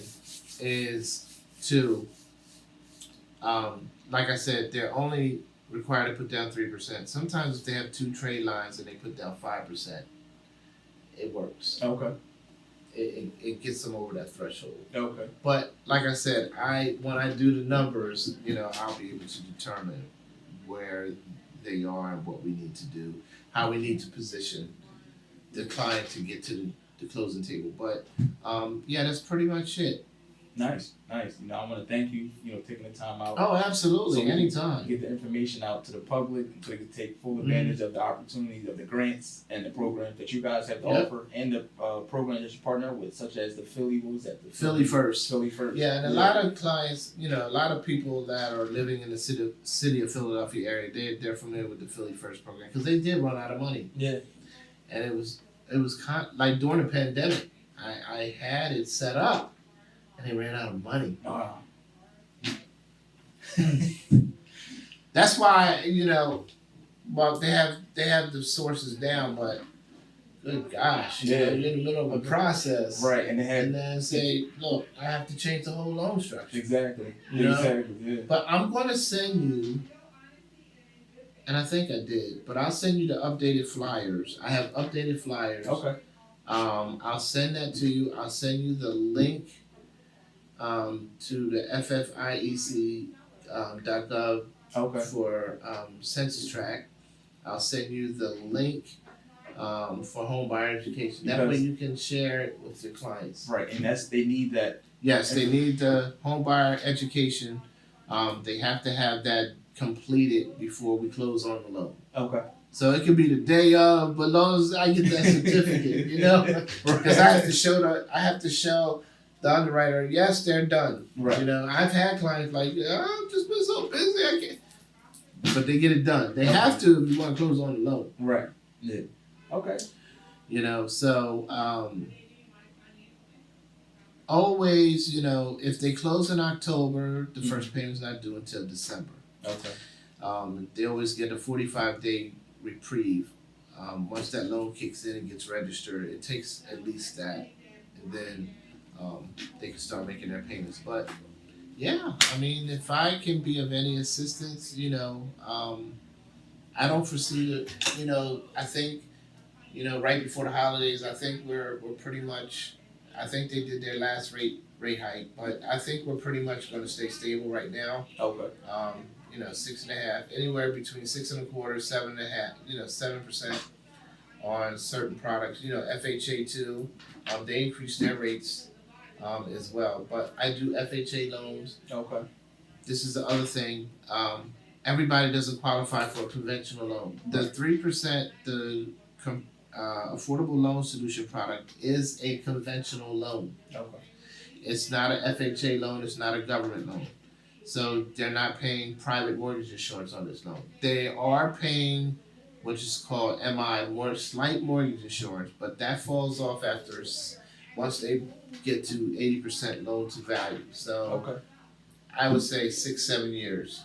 is to like I said, they're only required to put down 3%. Sometimes if they have two trade lines and they put down 5%, it works. Okay. It gets them over that threshold. Okay. But like I said, when I do the numbers, I'll be able to determine where they are and what we need to do, how we need to position the client to get to the closing table. But yeah, that's pretty much it. Nice. I want to thank you, taking the time out. Oh, absolutely, So we anytime. Get the information out to the public so they can take full advantage of the opportunities of the grants and the programs that you guys have to offer and the programs that you partner with, such as the Philly Philly First. Philly First. Yeah, and a lot of clients, a lot of people that are living in the city of Philadelphia area, they're familiar with the Philly First program because they did run out of money. Yeah. And it was like during the pandemic, I had it set up, and they ran out of money. Wow. That's why well they have the sources down, but good gosh, you're in the middle of a process, Right, and then say, look, I have to change the whole loan structure. Exactly. Exactly. Yeah. But I'm going to send you, and I think I did, but I'll send you the updated flyers. I have updated flyers. Okay. I'll send that to you. I'll send you the link to the FFIEC.gov for census tract. I'll send you the link for home buyer education. That way you can share it with your clients. Right, and they need that. Yes, they need the home buyer education. They have to have that completed before we close on the loan. Okay. So it could be the day of, but long as I get that certificate, because I have to show the underwriter, yes, they're done. Right. I've had clients like, I've just been so busy, I can't. But they get it done. They have to if you want to close on the loan. Right. Yeah. Okay. So always, if they close in October, the first payment's not due until December. Okay. They always get a 45-day reprieve. Once that loan kicks in and gets registered, it takes at least that, and then they can start making their payments. But yeah, if I can be of any assistance, I don't foresee it. I think, right before the holidays, I think we're pretty much. I think they did their last rate hike, but I think we're pretty much going to stay stable right now. Okay. 6.5, anywhere between 6.25, 7.5, 7% on certain products. FHA too, they increase their rates as well. But I do FHA loans. Okay. This is the other thing. Everybody doesn't qualify for a conventional loan. The 3%, affordable loan solution product is a conventional loan. Okay. It's not an FHA loan. It's not a government loan. So they're not paying private mortgage insurance on this loan. They are paying, which is called MI, more slight mortgage insurance, but that falls off once they get to 80% loan to value. So Okay. I would say 6-7 years.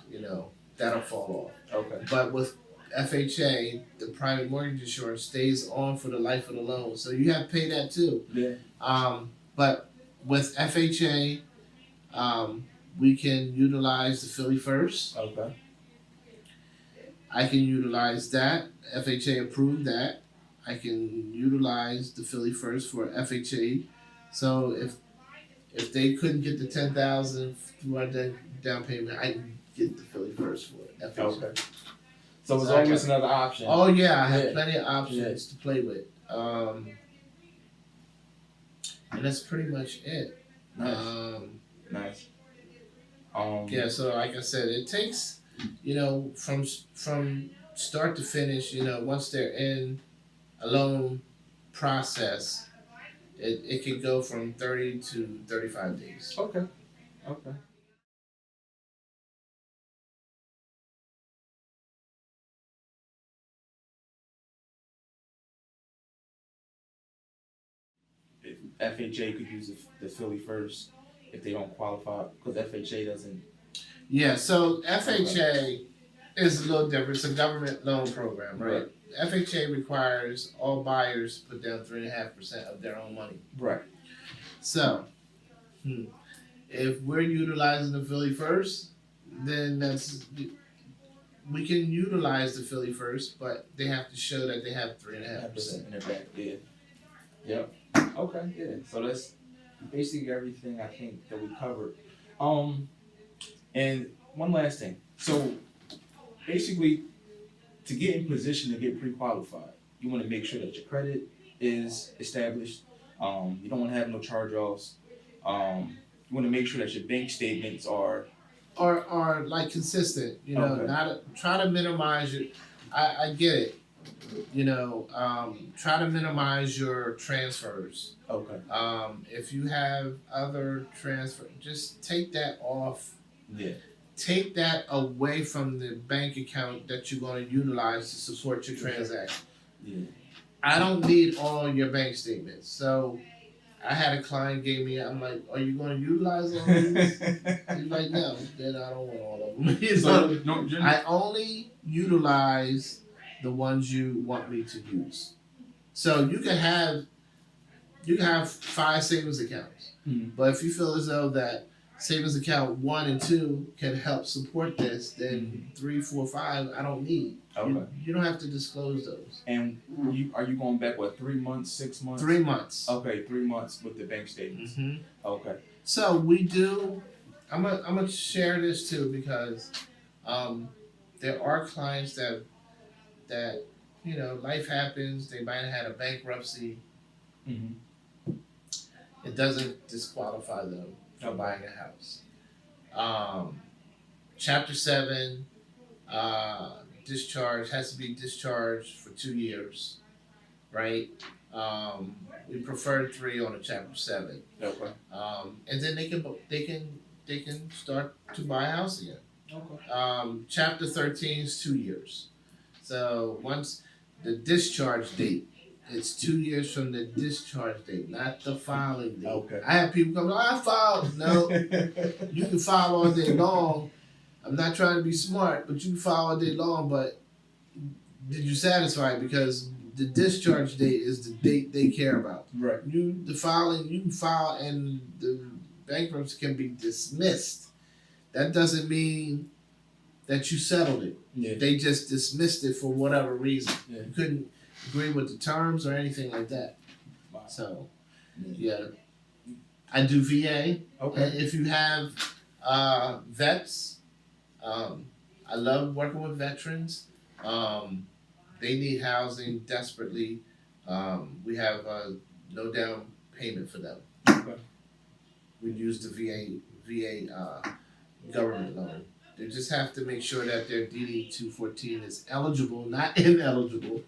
That'll fall off. Okay. But with FHA, the private mortgage insurance stays on for the life of the loan, so you have to pay that too. Yeah. But with FHA, we can utilize the Philly First. Okay. I can utilize that. FHA approved that. I can utilize the Philly First for FHA. So if they couldn't get the 10,000 through our down payment, I can get the Philly First for it. FHA. Okay. So it's always another option. Oh yeah, I have plenty of options to play with. And that's pretty much it. Nice. Yeah, so like I said, it takes, from start to finish, once they're in a loan process, it can go from 30 to 35 days. Okay. Okay. If FHA could use the Philly First if they don't qualify, because FHA doesn't. Yeah, so FHA is a little different. It's a government loan program, right? FHA requires all buyers to put down 3.5% of their own money. Right. So, if we're utilizing the Philly First, then we can utilize the Philly First, but they have to show that they have 3.5% in their back. Yeah. Yep. Okay. Yeah. So that's basically everything I think that we covered. And one last thing. So basically, to get in position to get pre-qualified, you want to make sure that your credit is established. You don't want to have no charge-offs. You want to make sure that your bank statements are like consistent. Okay. Not try to minimize your. I get it. Try to minimize your transfers. Okay. If you have other transfer, just take that off. Yeah. Take that away from the bank account that you're going to utilize to support your transaction. Yeah. I don't need all your bank statements. So I had a client gave me, I'm like, are you going to utilize all these? He's like, no, then I don't want all of them. I only utilize the ones you want me to use. So you can have 5 savings accounts. Mm-hmm. But if you feel as though that savings account 1 and 2 can help support this, then 3, 4, 5 I don't need. Okay. You don't have to disclose those. And are you going back 3 months, 6 months? 3 months. Okay, 3 months with the bank statements. Mm-hmm. Okay. So we do. I'm gonna share this too because there are clients that life happens. They might have had a bankruptcy. Mm-hmm. It doesn't disqualify them from buying a house. Chapter 7 discharge has to be discharged for 2 years, right? We prefer 3 on a Chapter 7. Okay. And then they can start to buy a house again. Okay. Chapter 13 is 2 years. So once the discharge date, it's 2 years from the discharge date, not the filing date. Okay. I have people come, I filed. No, you can file all day long. I'm not trying to be smart, but you can file all day long. But did you satisfy? Because the discharge date is the date they care about. Right. You can file, and the bankruptcy can be dismissed. That doesn't mean that you settled it. Yeah. They just dismissed it for whatever reason. Yeah. You couldn't agree with the terms or anything like that. Wow. So, yeah. I do VA. Okay. And if you have vets, I love working with veterans. They need housing desperately. We have no down payment for them. Okay. We use the VA government loan. They just have to make sure that their DD 214 is eligible, not ineligible.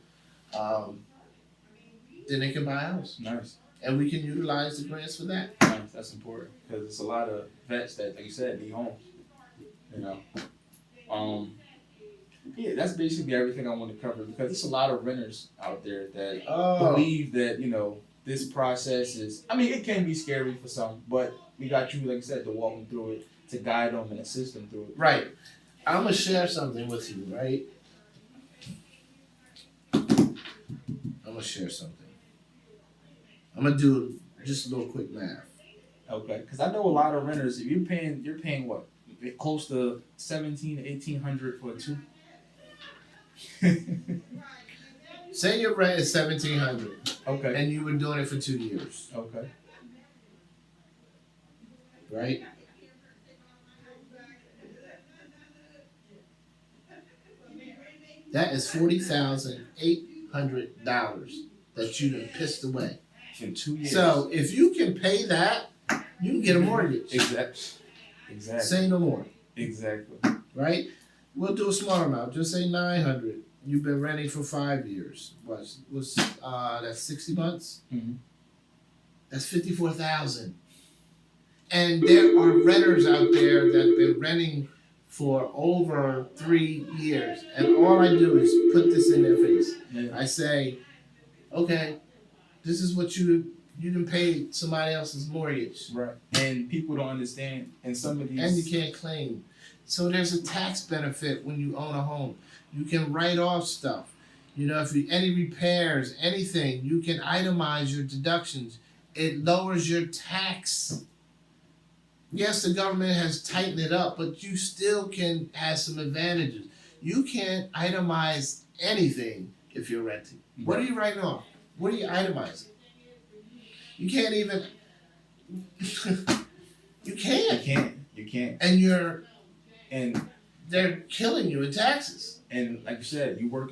Um, then they can buy a house. Nice. And we can utilize the grants for that. Nice. That's important because it's a lot of vets that, like you said, need homes. You know. Yeah, that's basically everything I want to cover because there's a lot of renters out there that believe that, this process is, it can be scary for some, but we got you, like I said, to walk them through it, to guide them and assist them through it. Right. I'm going to share something with you, right? I'm going to share something. I'm going to do just a little quick math. Okay, because I know a lot of renters, if you're paying what? Close to $1,700 to $1,800 for a two. Say your rent is $1,700. Okay. And you were doing it for 2 years. Okay. Right? That is $40,800 that you done pissed away in 2 years. So if you can pay that, you can get a mortgage. Exactly. Say no more. Exactly. Right? We'll do a smaller amount. Just say 900. You've been renting for 5 years. What's that's 60 months? Mm-hmm. That's 54,000. And there are renters out there that have been renting for over 3 years. And all I do is put this in their face. Yeah. I say, okay, this is what you didn't pay somebody else's mortgage. Right. And people don't understand. And some of these. And you can't claim. So there's a tax benefit when you own a home. You can write off stuff. If any repairs, anything, you can itemize your deductions. It lowers your tax. Yes, the government has tightened it up, but you still can have some advantages. You can't itemize anything if you're renting. Right. What are you writing off? What are you itemizing? You can't even. You can't. You can't. And they're killing you in taxes. And like you said, you're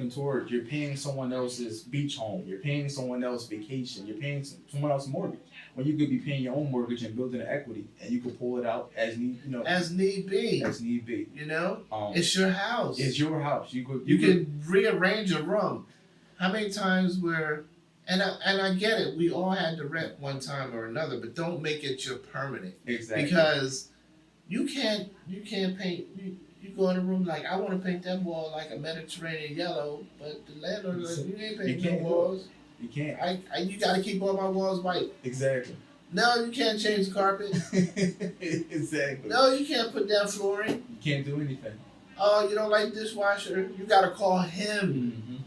paying someone else's beach home. You're paying someone else's vacation. You're paying someone else's mortgage. When you could be paying your own mortgage and building an equity, and you could pull it out as need be. As need be. It's your house. It's your house. You can rearrange a room. How many times and I get it. We all had to rent one time or another, but don't make it your permanent. Exactly. Because you can't paint. You go in a room like, I want to paint that wall like a Mediterranean yellow, but the landlord is like, you ain't painting no walls. You can't. You got to keep all my walls white. Exactly. No, you can't change the carpet. Exactly. No, you can't put down flooring. You can't do anything. Oh, you don't like dishwasher? You got to call him. Mm-hmm.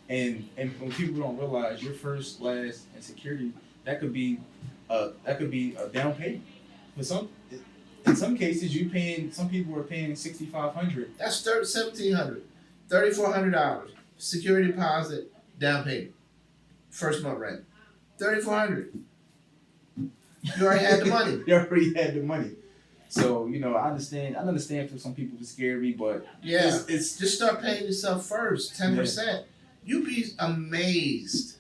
And when people don't realize your first, last, and security, that could be a down payment. In some cases, some people are paying $6,500. That's $1,700, $3,400 security deposit, down payment, first month rent, $3,400. You already had the money. You already had the money. So I understand. For some people it's scary, but it's just start paying yourself first, 10%. Yeah. You'd be amazed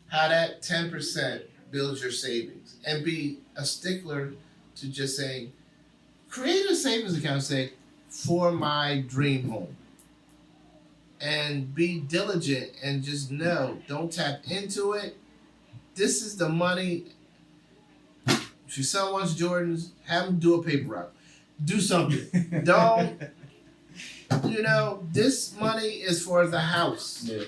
how that 10% builds your savings, and be a stickler to just saying, create a savings account, say, for my dream home. And be diligent and just know, don't tap into it. This is the money. If your son wants Jordans, have him do a paper route. Do something. Don't, this money is for the house. Yeah.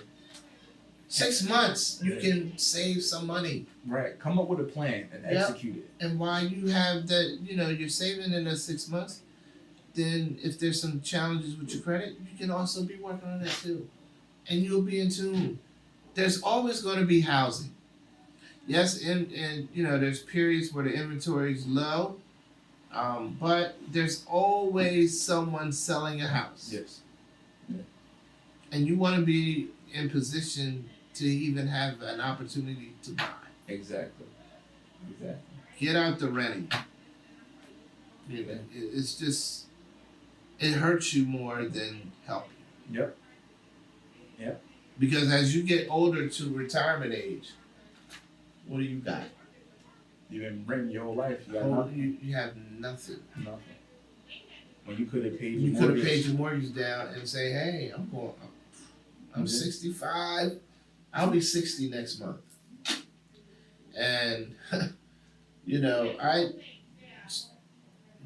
6 months, you can save some money. Right. Come up with a plan and execute it. And while you have that, you're saving in those 6 months, then if there's some challenges with your credit, you can also be working on that too. And you'll be in tune. There's always going to be housing. Yes, and there's periods where the inventory is low, but there's always someone selling a house. Yes. Yeah. And you want to be in position to even have an opportunity to buy. Exactly. Get out the renting. It's just, it hurts you more than help you. Yep. Yep. Because as you get older to retirement age, what do you got? You've been renting your whole life. You got nothing. You have nothing. Nothing. When you could have paid You your could have mortgage. paid your mortgage down and say, hey, I'm 65. I'll be 60 next month. And, you know,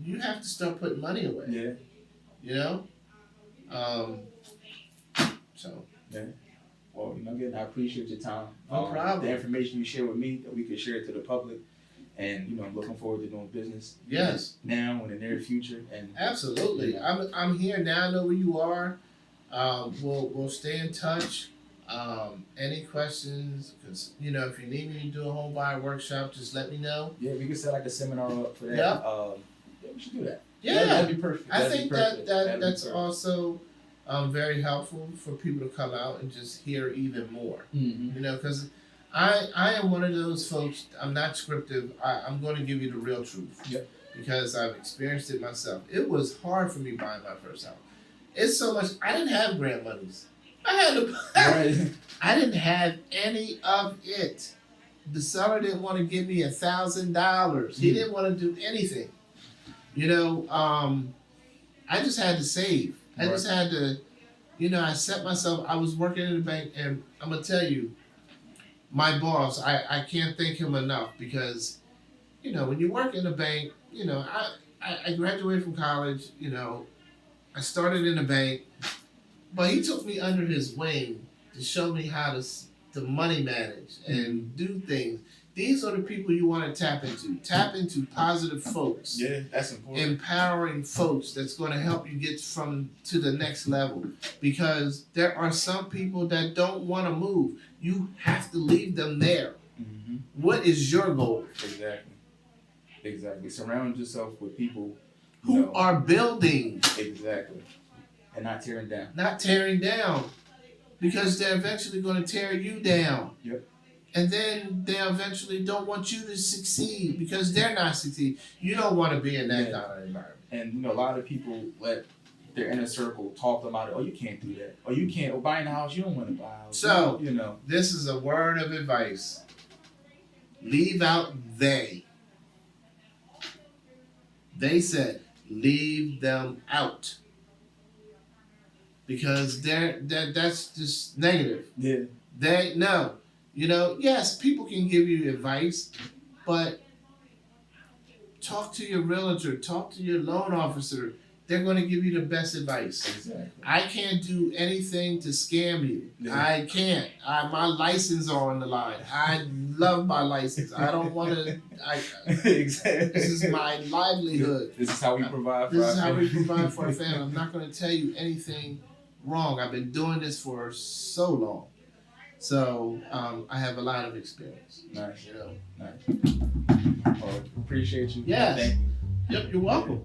you have to start putting money away. Yeah. You know? So. Yeah. Well, you know, again, I appreciate your time. No problem. The information you share with me, that we could share it to the public. And, you know, I'm looking forward to doing business. Yes. Now in the near future. And absolutely. I'm here now. I know where you are. We'll stay in touch. Any questions? Because, you know, if you need me to do a home buyer workshop, just let me know. Yeah, we could set like a seminar up for that. Yep. Yeah, we should do that. Yeah. That'd be perfect. I think that's perfect. also very helpful for people to come out and just hear even more. Mm-hmm. You know, because I am one of those folks. I'm not scriptive. I'm going to give you the real truth. Yep. Because I've experienced it myself. It was hard for me buying my first house. It's so much. I didn't have grant monies. I had to. Right. I didn't have any of it. The seller didn't want to give me $1,000. He didn't want to do anything. You know, I just had to save. I just had to, you know, I set myself, I was working in the bank, and I'm going to tell you, my boss, I can't thank him enough because, you know, when you work in a bank, you know, I graduated from college, you know, I started in a bank, but he took me under his wing to show me how to money manage and do things. These are the people you want to tap into. Tap into positive folks. Yeah, that's important. Empowering folks that's going to help you get to the next level. Because there are some people that don't want to move. You have to leave them there. Mm-hmm. What is your goal? Exactly. Surround yourself with people who are building. Exactly. And not tearing down. Not tearing down. Because they're eventually going to tear you down. Yep. And then they eventually don't want you to succeed because they're not succeeding. You don't want to be in that kind of environment. And, you know, a lot of people let their inner circle talk them out of, oh, you can't do that. Or you can't, or buying a house, you don't want to buy a house. So, you know. This is a word of advice. Leave out they. They said, leave them out. Because that's just negative. Yeah. No. You know, yes, people can give you advice, but talk to your realtor, talk to your loan officer. They're going to give you the best advice. Exactly. I can't do anything to scam you. Yeah. I can't. My license are on the line. I love my license. I don't want to. Exactly. This is my livelihood. This is how we provide for This our is how family. we provide for our family. I'm not going to tell you anything wrong. I've been doing this for so long. So I have a lot of experience. Nice. You know. Nice. Well, appreciate you. Yes. Thank you. Yep, you're welcome.